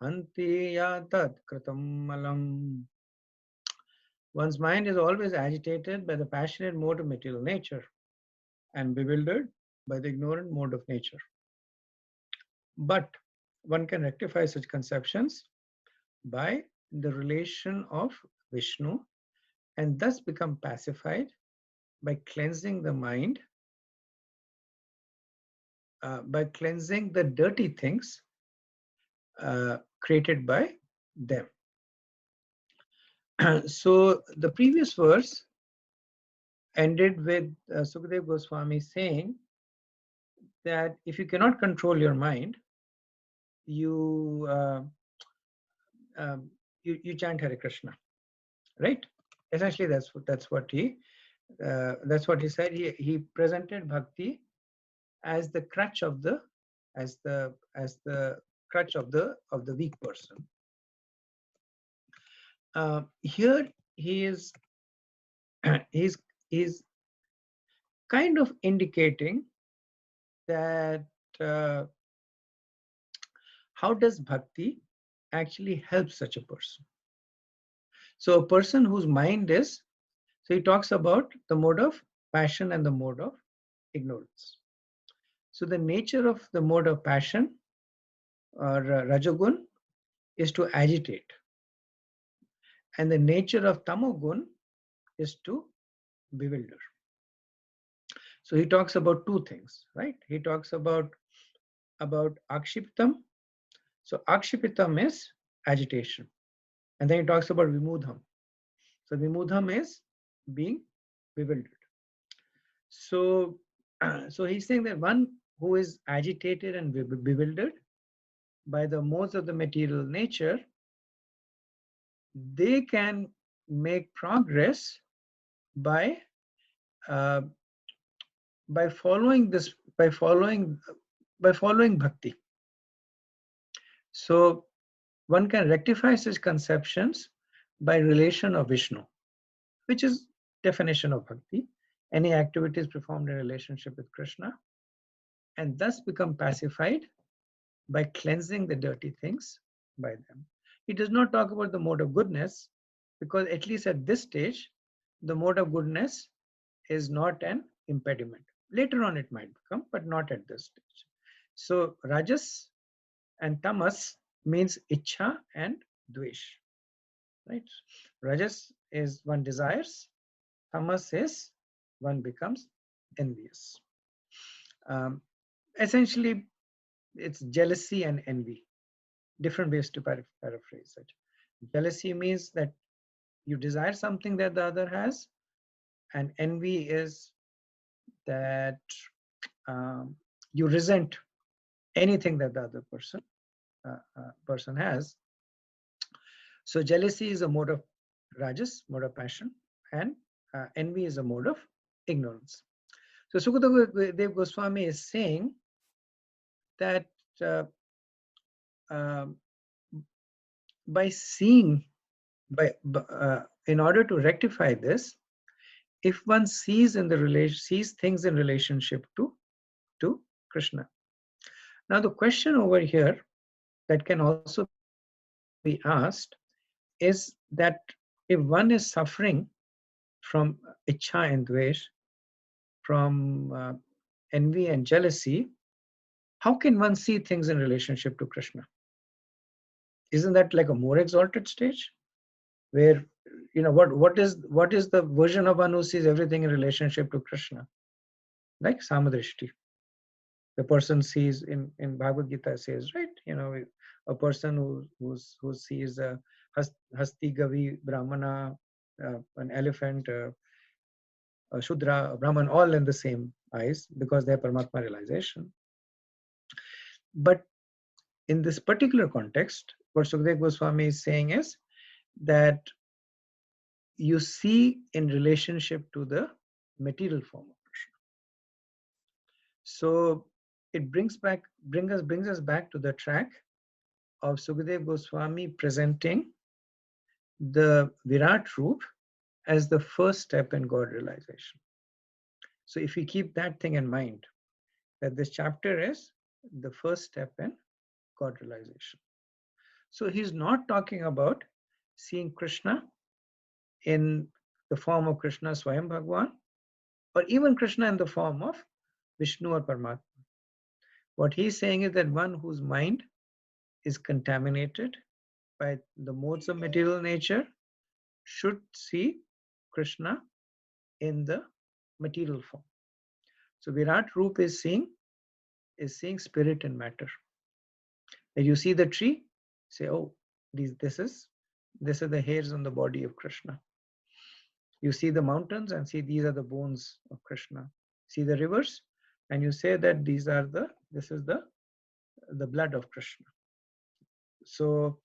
hanti yatat kritam malam. One's mind is always agitated by the passionate mode of material nature and bewildered by the ignorant mode of nature. But one can rectify such conceptions by the relation of Vishnu and thus become pacified by cleansing the mind, by cleansing the dirty things created by them. So the previous verse ended with Sukadeva Goswami saying that if you cannot control your mind, you chant Hare Krishna, right? Essentially, that's what he said. He presented bhakti as the crutch of the crutch of the weak person. Here he is he's kind of indicating that how does bhakti actually help such a person? So a person whose mind is, so he talks about the mode of passion and the mode of ignorance. So the nature of the mode of passion or rajagun is to agitate, and the nature of tamogun is to bewilder. So he talks about two things, right? He talks about akshiptam. So akshipitam is agitation, and then he talks about vimudham. So vimudham is being bewildered. So so he's saying that one who is agitated and bewildered by the modes of the material nature, they can make progress by following bhakti. So one can rectify such conceptions by relation of Vishnu, which is definition of bhakti. Any activities performed in relationship with Krishna, and thus become pacified by cleansing the dirty things by them. He does not talk about the mode of goodness, because at least at this stage, the mode of goodness is not an impediment. Later on it might become, but not at this stage. So rajas and tamas means ichha and dvesh, right? Rajas is one desires, tamas is one becomes envious. Essentially, it's jealousy and envy. Different ways to paraphrase it. Jealousy means that you desire something that the other has, and envy is that you resent anything that the other person has. So jealousy is a mode of rajas, mode of passion, and envy is a mode of ignorance. So Sukadeva Goswami is saying that by seeing, in order to rectify this, if one sees things in relationship to Krishna. Now the question over here that can also be asked is that if one is suffering from ichha and dvesh, from envy and jealousy, how can one see things in relationship to Krishna? Isn't that like a more exalted stage, where what is the version of one who sees everything in relationship to Krishna? Like samadrishti. The person sees in Bhagavad Gita says, right? A person who sees a hasti gavi brahmana, an elephant, Shudra, Brahman, all in the same eyes because they are Paramatma realization. But in this particular context, what Sukadeva Goswami is saying is that you see in relationship to the material form of Krishna. So it brings us back to the track of Sukadeva Goswami presenting the Virat Roop as the first step in God realization. So if we keep that thing in mind, that this chapter is the first step in God realization. So he's not talking about seeing Krishna in the form of Krishna Swayam Bhagwan, or even Krishna in the form of Vishnu or Paramatma. What he's saying is that one whose mind is contaminated by the modes of material nature should see Krishna in the material form. So Virat Roop is seeing spirit and matter. When you see the tree, say, oh, this is the hairs on the body of Krishna. You see the mountains and see these are the bones of Krishna. See the rivers, and you say that this is the blood of Krishna. So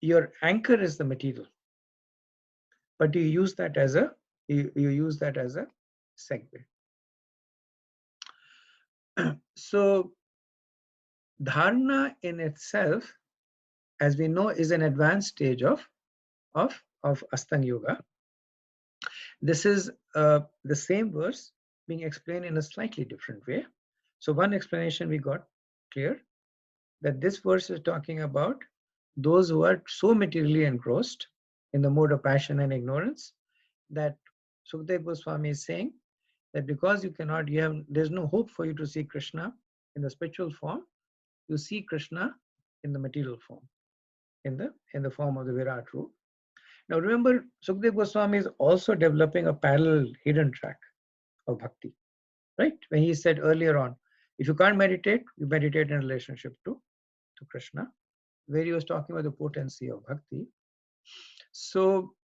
your anchor is the material, but you use that as a segue. So dharana in itself, as we know, is an advanced stage of Astanga Yoga. This is the same verse being explained in a slightly different way. So one explanation we got clear, that this verse is talking about those who are so materially engrossed in the mode of passion and ignorance that Sukadeva Goswami is saying that because there's no hope for you to see Krishna in the spiritual form, you see Krishna in the material form, in the form of the Virat Roop. Now remember, Sukadeva Goswami is also developing a parallel hidden track of bhakti, right? When he said earlier on, if you can't meditate, you meditate in relationship to Krishna, where he was talking about the potency of bhakti. So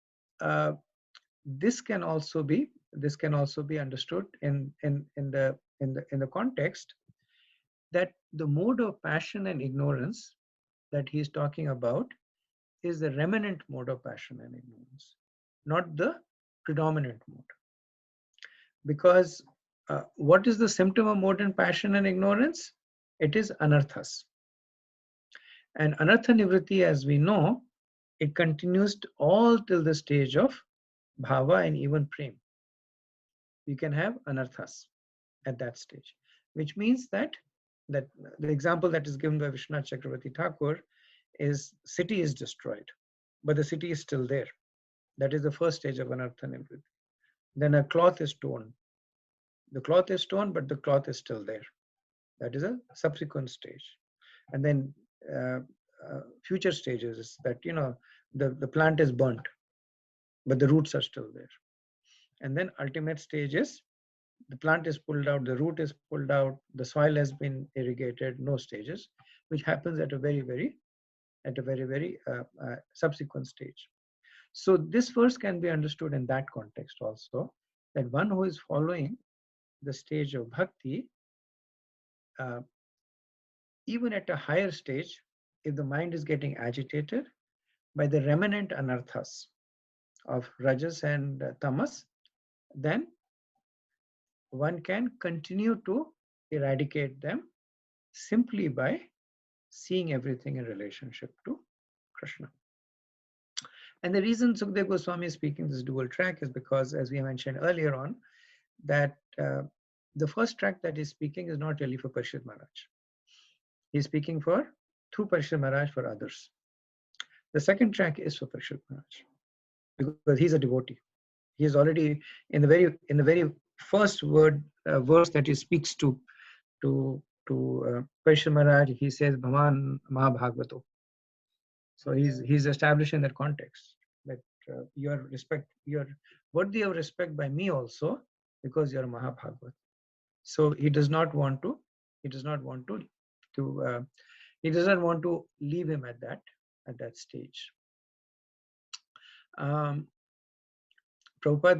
this can also be understood in the context that the mode of passion and ignorance that he is talking about is the remnant mode of passion and ignorance, not the predominant mode. Because what is the symptom of modern passion and ignorance? It is anarthas. And anartha nivritti, as we know, it continues all till the stage of bhava and even prem. You can have anarthas at that stage, which means that the example that is given by Vishwanath Chakravarti Thakur is city is destroyed, but the city is still there. That is the first stage of anartha nivritti. Then a cloth is torn. The cloth is torn, but the cloth is still there. That is a subsequent stage. And then future stages is that, the plant is burnt, but the roots are still there. And then ultimate stage is the plant is pulled out, the root is pulled out, the soil has been irrigated, no stages, which happens at a very, very subsequent stage. So this verse can be understood in that context also, that one who is following the stage of bhakti, even at a higher stage, if the mind is getting agitated by the remnant anarthas of rajas and tamas, then one can continue to eradicate them simply by seeing everything in relationship to Krishna. And the reason Sukadeva Goswami is speaking this dual track is because, as we mentioned earlier on, that the first track that he's speaking is not really for Parishad Maharaj. He's speaking through Parishad Maharaj for others. The second track is for Parishad Maharaj because he's a devotee. He is already in the very first verse that he speaks to Parishad Maharaj. He says Bhavan Mahabhagavato. So he's establishing that context that you are worthy of respect by me also because you are Mahabhagavat. So he does not want to leave him at that stage. Prabhupada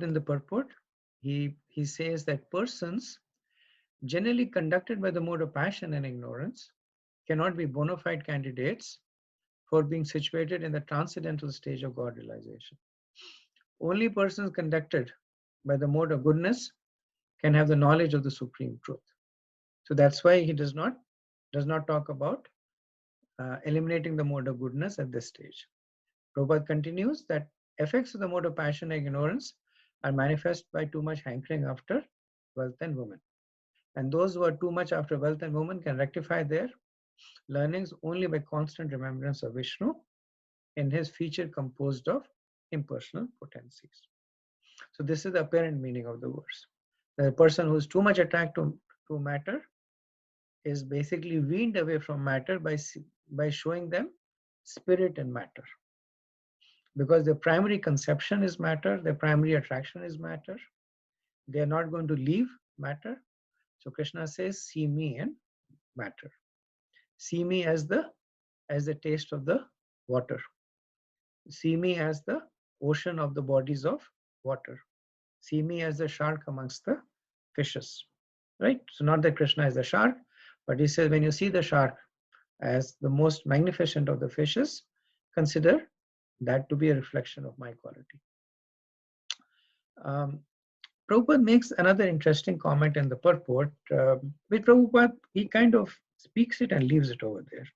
in the purport he says that persons generally conducted by the mode of passion and ignorance cannot be bona fide candidates for being situated in the transcendental stage of God realization. Only persons conducted by the mode of goodness can have the knowledge of the supreme truth. So that's why he does not talk about eliminating the mode of goodness at this stage. Prabhupada continues that effects of the mode of passion and ignorance are manifest by too much hankering after wealth and women. And those who are too much after wealth and women can rectify their learnings only by constant remembrance of Vishnu in his feature composed of impersonal potencies. So this is the apparent meaning of the verse. The person who is too much attracted to matter is basically weaned away from matter by showing them spirit and matter. Because their primary conception is matter, their primary attraction is matter. They are not going to leave matter. So Krishna says, see me in matter. See me as the taste of the water. See me as the ocean of the bodies of water. See me as the shark amongst the fishes. Right? So not that Krishna is the shark, but he says when you see the shark as the most magnificent of the fishes, consider that to be a reflection of my quality. Prabhupada makes another interesting comment in the purport. With Prabhupada, he kind of speaks it and leaves it over there.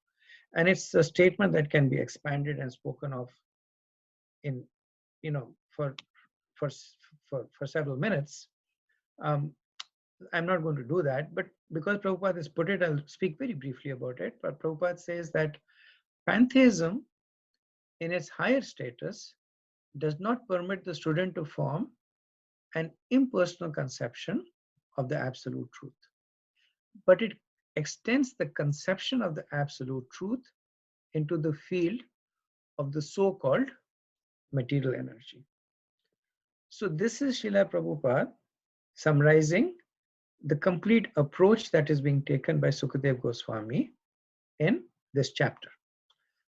And it's a statement that can be expanded and spoken of in, for several minutes. I'm not going to do that, but because Prabhupada has put it, I'll speak very briefly about it. But Prabhupada says that pantheism, in its higher status, does not permit the student to form an impersonal conception of the absolute truth, but it extends the conception of the absolute truth into the field of the so-called material energy. So this is Srila Prabhupada summarizing the complete approach that is being taken by Sukadev Goswami in this chapter.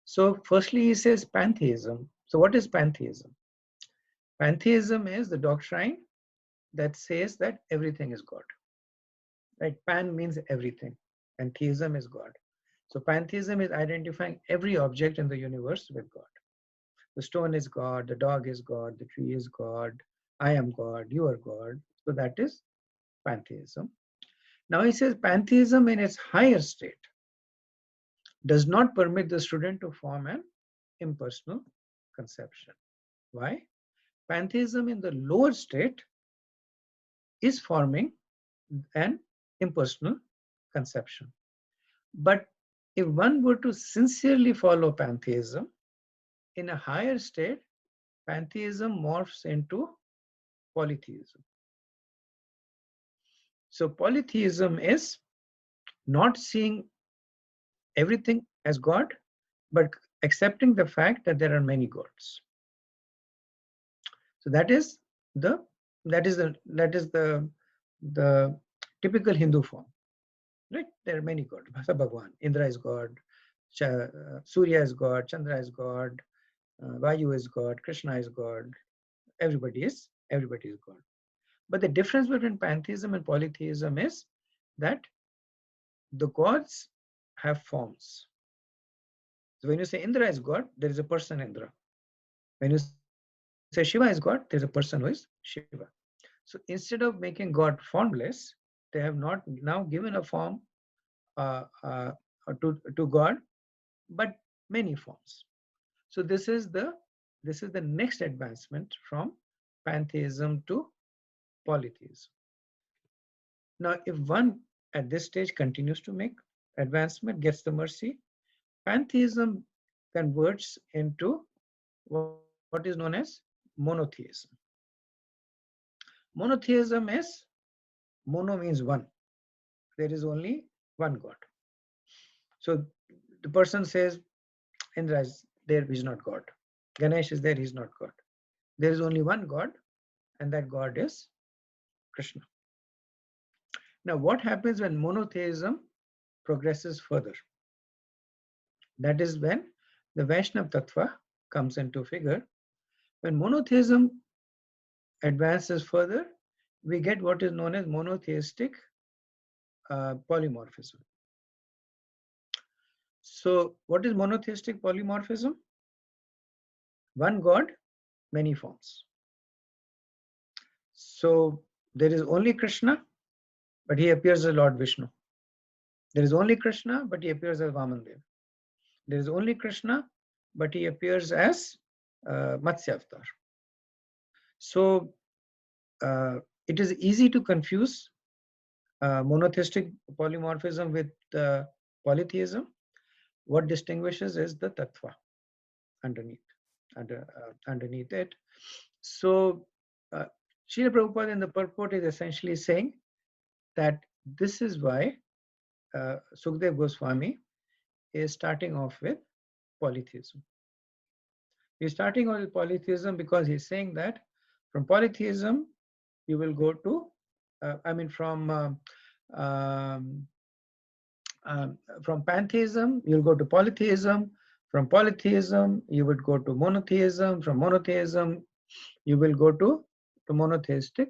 So firstly, he says pantheism. So what is pantheism? Pantheism is the doctrine that says that everything is God. Right? Pan means everything, and theism is God. So pantheism is identifying every object in the universe with God. The stone is God, the dog is God, the tree is God, I am God, you are God. So that is pantheism. Now he says pantheism in its higher state does not permit the student to form an impersonal conception. Why? Pantheism in the lower state is forming an impersonal conception. But if one were to sincerely follow pantheism, in a higher state, pantheism morphs into polytheism. So polytheism is not seeing everything as God, but accepting the fact that there are many gods. So that is the typical Hindu form, right? There are many gods. Bhasa Bhagwan, Indra is God, Surya is God, Chandra is God, Vayu is God, Krishna is God. Everybody is God. But the difference between pantheism and polytheism is that the gods have forms. So when you say Indra is God, there is a person Indra. When you say Shiva is God, there is a person who is Shiva. So instead of making God formless, they have not now given a form to God, but many forms. So this is the next advancement from pantheism to polytheism. Now, if one at this stage continues to make advancement, gets the mercy, pantheism converts into what is known as monotheism. Monotheism is, mono means one. There is only one God. So the person says, Indra is there, he's not God. Ganesh is there, he's not God. There is only one God, and that God is Krishna. Now, what happens when monotheism progresses further? That is when the Vaishnava Tattva comes into figure. When monotheism advances further, we get what is known as monotheistic polymorphism. So what is monotheistic polymorphism? One God, many forms. So there is only Krishna, but he appears as Lord Vishnu. There is only Krishna, but he appears as Vamandev. There is only Krishna, but he appears as Matsya Avatar. So it is easy to confuse monotheistic polymorphism with polytheism. What distinguishes is the tattva underneath it. So Srila Prabhupada in the purport is essentially saying that this is why Sukadeva Goswami is starting off with polytheism. He's starting off with polytheism because he's saying that from polytheism you will go to, from pantheism you'll go to polytheism. From polytheism you would go to monotheism. From monotheism you will go to monotheistic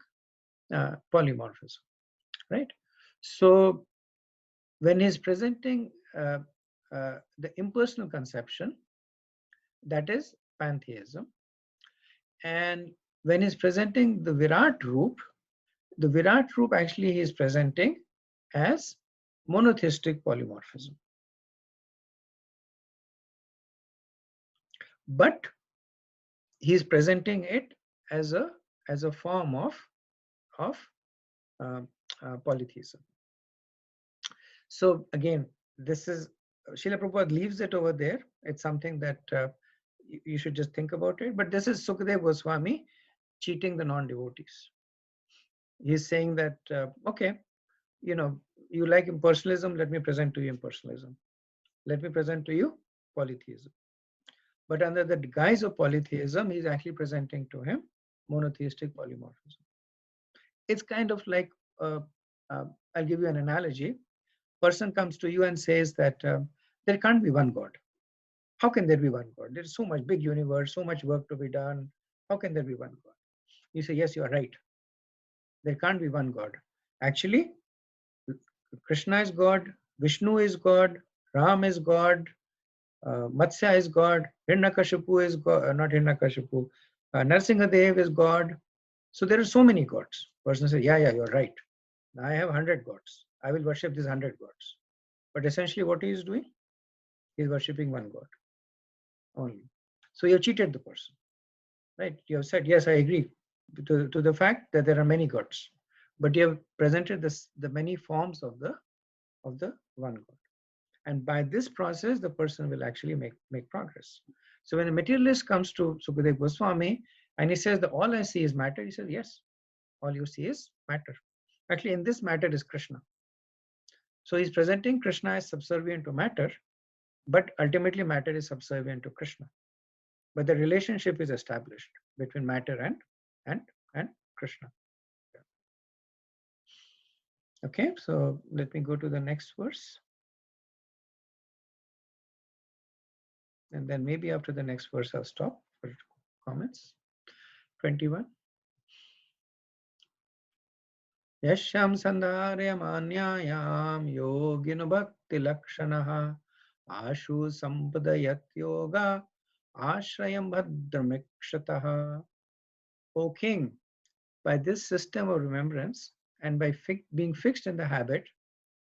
polymorphism, right? So when he's presenting the impersonal conception, that is pantheism, and when he's presenting the Virat Roop actually he is presenting as monotheistic polymorphism. But he is presenting it as a form of polytheism. So again, this is Srila Prabhupada leaves it over there. It's something that you should just think about it. But this is Sukadeva Goswami cheating the non-devotees. He's saying that okay, you like impersonalism, let me present to you impersonalism. Let me present to you polytheism. But under the guise of polytheism, he's actually presenting to him monotheistic polymorphism. It's kind of like, I'll give you an analogy. Person comes to you and says that there can't be one God. How can there be one God? There's so much big universe, so much work to be done. How can there be one God? You say, yes, you are right. There can't be one God. Actually, Krishna is God, Vishnu is God, Ram is God, Matsya is God, Hiranyakashipu is God, not Hiranyakashipu, Narsingadev is God. So there are so many gods. Person says, yeah, you're right. I have 100 gods. I will worship these 100 gods. But essentially what he is doing, he is worshipping one God only. So you have cheated the person, right? You have said, yes, I agree to the fact that there are many gods, but you have presented the many forms of the one God. And by this process, the person will actually make progress. So when a materialist comes to Sukadeva Goswami and he says that all I see is matter, he says, yes, all you see is matter. Actually, in this matter is Krishna. So he's presenting Krishna as subservient to matter, but ultimately matter is subservient to Krishna. But the relationship is established between matter and Krishna. Okay, so let me go to the next verse. And then maybe after the next verse, I'll stop for comments. 21. Yasham sandharya manyayam yogin bhakti lakshanaha ashu sampadayat yoga ashrayam bhadramikshataha. O king, by this system of remembrance and by being fixed in the habit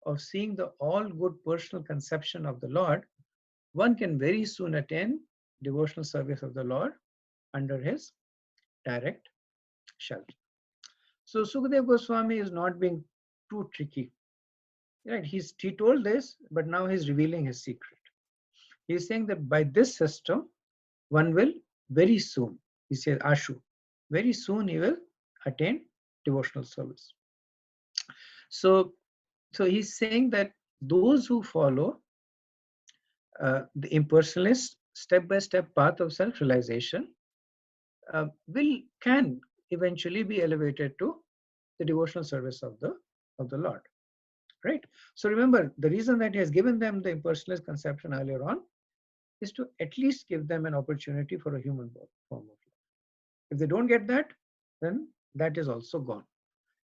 of seeing the all good personal conception of the Lord, one can very soon attain devotional service of the Lord under his direct shelter. So Sukadeva Goswami is not being too tricky. Right? He told this, but now he's revealing his secret. He's saying that by this system, one will very soon, he says, Ashu, very soon he will attain devotional service. So he's saying that those who follow the impersonalist step-by-step path of self-realization can eventually be elevated to the devotional service of the Lord, right? So remember, the reason that he has given them the impersonalist conception earlier on is to at least give them an opportunity for a human form of life. If they don't get that, then that is also gone.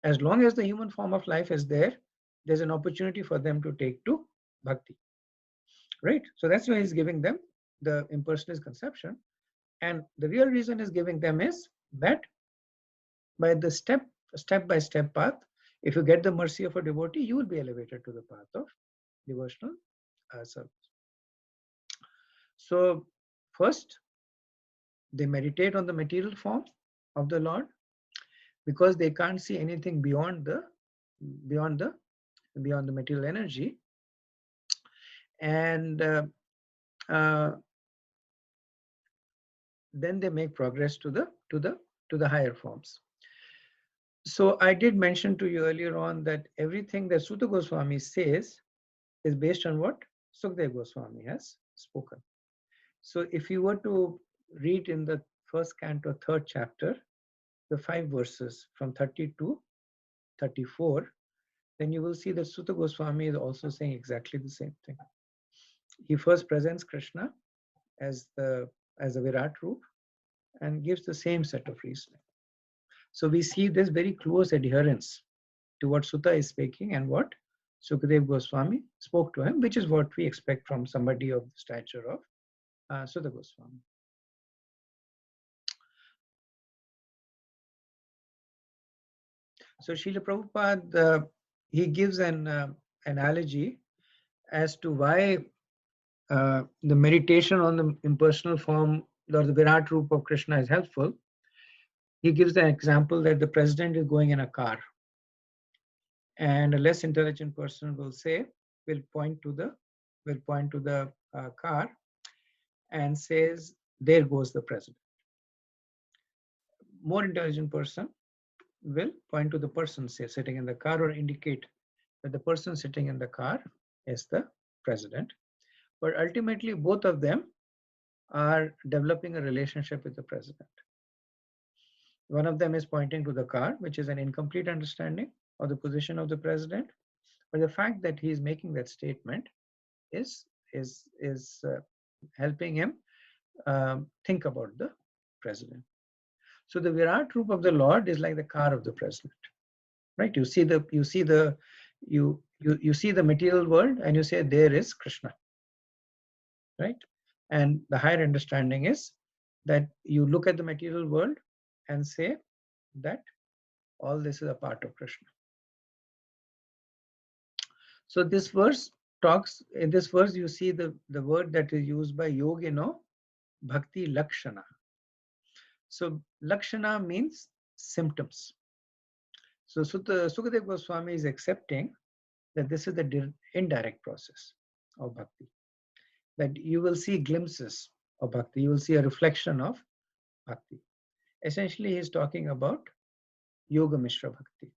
As long as the human form of life is there, there's an opportunity for them to take to bhakti. Right? So that's why he's giving them the impersonalist conception. And the real reason he's giving them is that by the step-by-step path, if you get the mercy of a devotee, you will be elevated to the path of devotional service. So first, they meditate on the material form of the Lord because they can't see anything beyond the material energy, and then they make progress to the higher forms. So I did mention to you earlier on that everything that Sutta Goswami says is based on what Sukadeva Goswami has spoken. So if you were to read in the first canto, third chapter, the 5 verses from 30 to 34, then you will see that Sutta Goswami is also saying exactly the same thing. He first presents Krishna as the Virat Roop and gives the same set of reasoning. So we see this very close adherence to what Sutta is speaking and what Sukadeva Goswami spoke to him, which is what we expect from somebody of the stature of Sutta Goswami. So Srila Prabhupada, he gives an analogy as to why the meditation on the impersonal form or the Virat Roop of Krishna is helpful. He gives the example that the president is going in a car, and a less intelligent person will point to the car and says, "There goes the president." More intelligent person will point to the person sitting in the car or indicate that the person sitting in the car is the president. But ultimately, both of them are developing a relationship with the president. One of them is pointing to the car, which is an incomplete understanding of the position of the president, but the fact that he is making that statement is helping him think about the president. So the Virat Roop of the Lord is like the car of the president, right? You see the material world and you say there is Krishna, right? And the higher understanding is that you look at the material world and say that all this is a part of Krishna. So this verse talks, in this verse you see the word that is used by Yogino, Bhakti Lakshana. So Lakshana means symptoms. So Sukadeva Goswami is accepting that this is the indirect process of bhakti. That you will see glimpses of bhakti, you will see a reflection of bhakti. Essentially, he's talking about Yoga Mishra Bhakti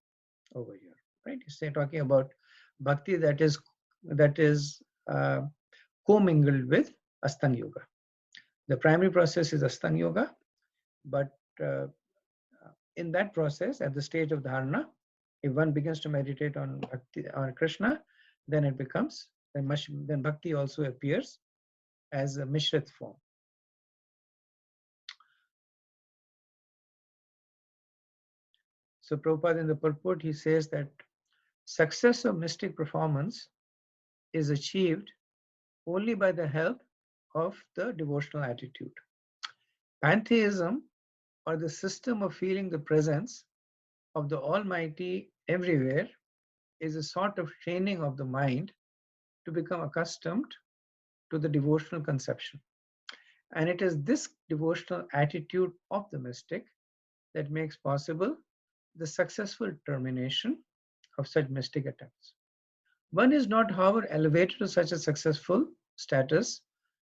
over here, right? He's talking about bhakti that is commingled with Astanga Yoga. The primary process is Astanga Yoga, but in that process, at the stage of dharana, if one begins to meditate on bhakti, on Krishna, then it becomes, then bhakti also appears as a Mishrit form. So Prabhupada in the purport, he says that success of mystic performance is achieved only by the help of the devotional attitude. Pantheism, or the system of feeling the presence of the Almighty everywhere, is a sort of training of the mind to become accustomed to the devotional conception. And it is this devotional attitude of the mystic that makes possible the successful termination of such mystic attempts. One is not, however, elevated to such a successful status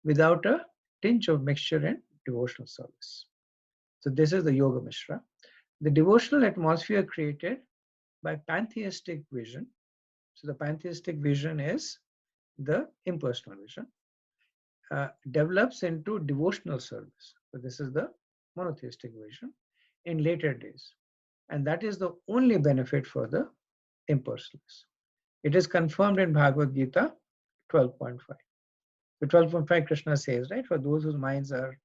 without a tinge of mixture in devotional service. So this is the Yoga Mishra. The devotional atmosphere created by pantheistic vision. So the pantheistic vision is the impersonal vision. Develops into devotional service. So this is the monotheistic vision in later days. And that is the only benefit for the impersonalists. It is confirmed in Bhagavad Gita 12.5. The 12.5 Krishna says, right, for those whose minds are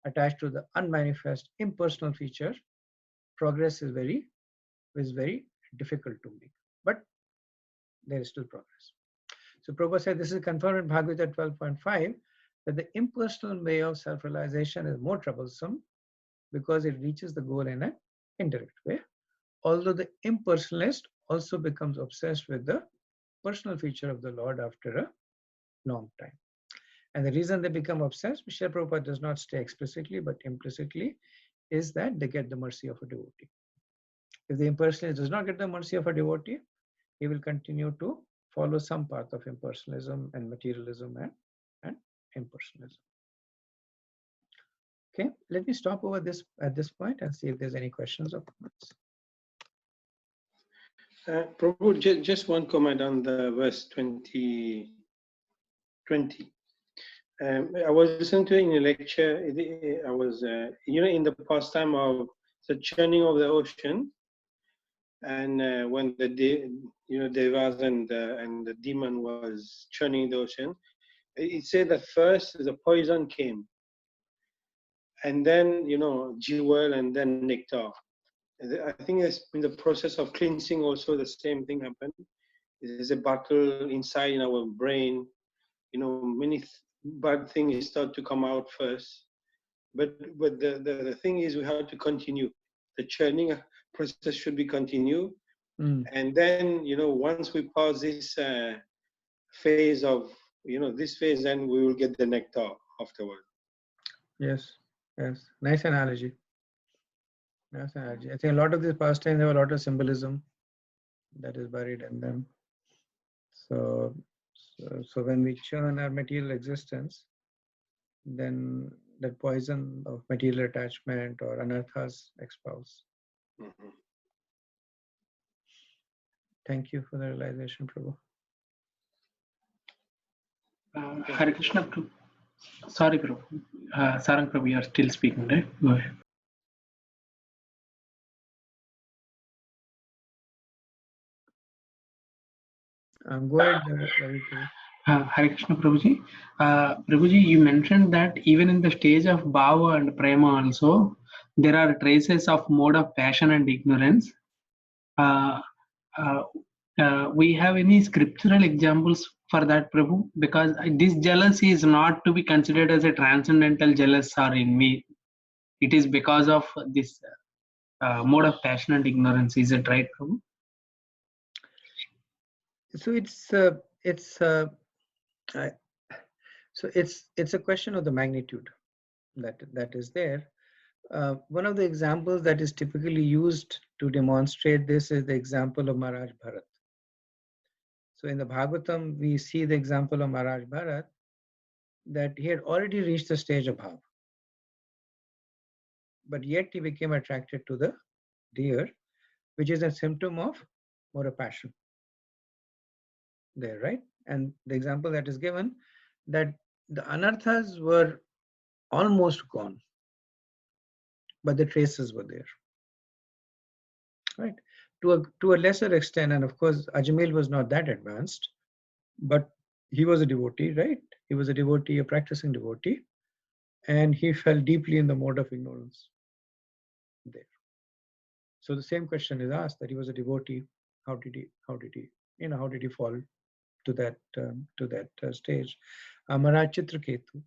attached to the unmanifest impersonal feature, progress is very difficult to make. But there is still progress. So Prabhupada said this is confirmed in Bhagavad Gita 12.5 that the impersonal way of self-realization is more troublesome because it reaches the goal in an indirect way. Although the impersonalist also becomes obsessed with the personal feature of the Lord after a long time. And the reason they become obsessed, Srila Prabhupada does not say explicitly but implicitly, is that they get the mercy of a devotee. If the impersonalist does not get the mercy of a devotee, he will continue to follow some path of impersonalism and materialism and impersonalism. Okay, let me stop over this at this point and see if there's any questions or comments. Prabhu, just one comment on the verse 20. I was listening to it in a lecture. I was, in the pastime of the churning of the ocean, and when the devas and the demon was churning the ocean, it said that first the poison came, and then jewel, and then nectar. I think it's in the process of cleansing also the same thing happened. There's a battle inside in our brain. Many bad things start to come out first. But the thing is we have to continue. The churning process should be continued. And then, once we pass this phase of, this phase, then we will get the nectar afterward. Yes, yes. Nice analogy. Nice analogy. I think a lot of these pastimes have a lot of symbolism that is buried in them. So when we churn our material existence, then that poison of material attachment or anarthas expels. Mm-hmm. Thank you for the realization, Prabhu. Hare Krishna, Prabhu. Sorry, Prabhu. Sarang Prabhu, you are still speaking, right? Go ahead. Go ahead, Ravi. Hare Krishna, Prabhuji. Prabhuji, you mentioned that even in the stage of bhava and prema also, there are traces of mode of passion and ignorance. We have any scriptural examples for that, Prabhu? Because this jealousy is not to be considered as a transcendental jealous or envy. It is because of this mode of passion and ignorance. Is it right, Prabhu? So it's a question of the magnitude that is there. One of the examples that is typically used to demonstrate this is the example of Maharaj Bharat. So in the Bhagavatam, we see the example of Maharaj Bharat that he had already reached the stage of bhava, but yet he became attracted to the deer, which is a symptom of more passion there, right? And the example that is given, that the anarthas were almost gone, but the traces were there, right? To a lesser extent, and of course, Ajamil was not that advanced, but he was a devotee, right? He was a devotee, a practicing devotee, and he fell deeply in the mode of ignorance there. So the same question is asked, that he was a devotee. How did he fall to that stage? Maharaj Chitraketu.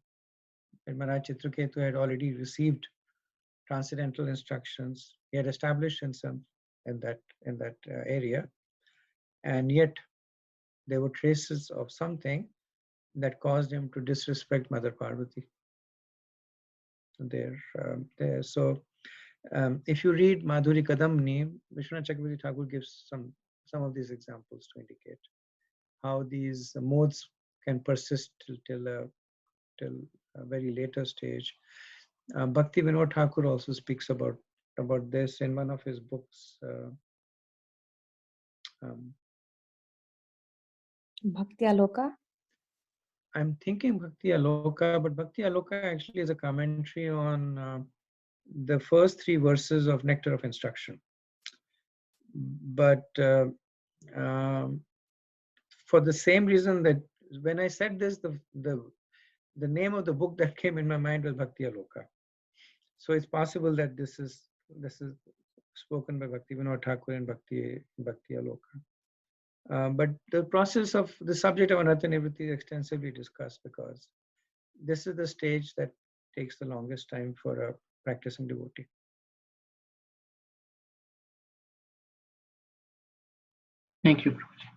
And Maharaj Chitraketu had already received transcendental instructions. He had established himself in that area, and yet there were traces of something that caused him to disrespect Mother Parvati. There. So if you read Madhuri Kadamni, Vishwanath Chakravarti Thakur gives some of these examples to indicate how these modes can persist till a very later stage. Bhakti Vinod Thakur also speaks about this in one of his books. Bhakti Aloka? I'm thinking Bhakti Aloka, but Bhakti Aloka actually is a commentary on the first 3 verses of Nectar of Instruction. But for the same reason that when I said this, the name of the book that came in my mind was Bhakti Aloka. So it's possible that this is spoken by Bhakti Vinod Thakur and Bhakti Aloka. But the process of the subject of Anartha Nivritti is extensively discussed because this is the stage that takes the longest time for a practicing devotee. Thank you, Prabhuji.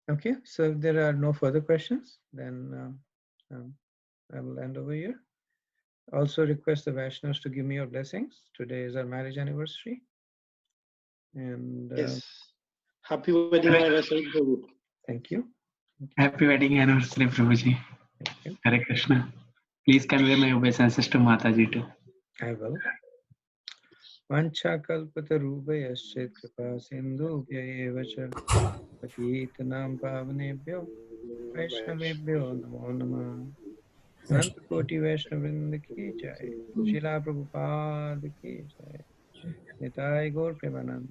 Okay, so if there are no further questions, then I will end over here. Also request the Vaishnavas to give me your blessings. Today is our marriage anniversary. And Yes. Happy wedding anniversary, Prabhu. thank you. Happy wedding anniversary, Prabhuji. Thank you. Hare Krishna. Please convey my obeisances to Mataji too. I will. Vanchakalpatarubhayascha kripa sindhubhya eva cha patitanam pavanebhyo Vaishnavebhyo namo namah. Ananta Koti Vaishnavrinda ki jai. Srila Prabhupada ki jai. Nitai Gaur Premanand.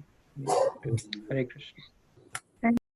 Hare Krishna.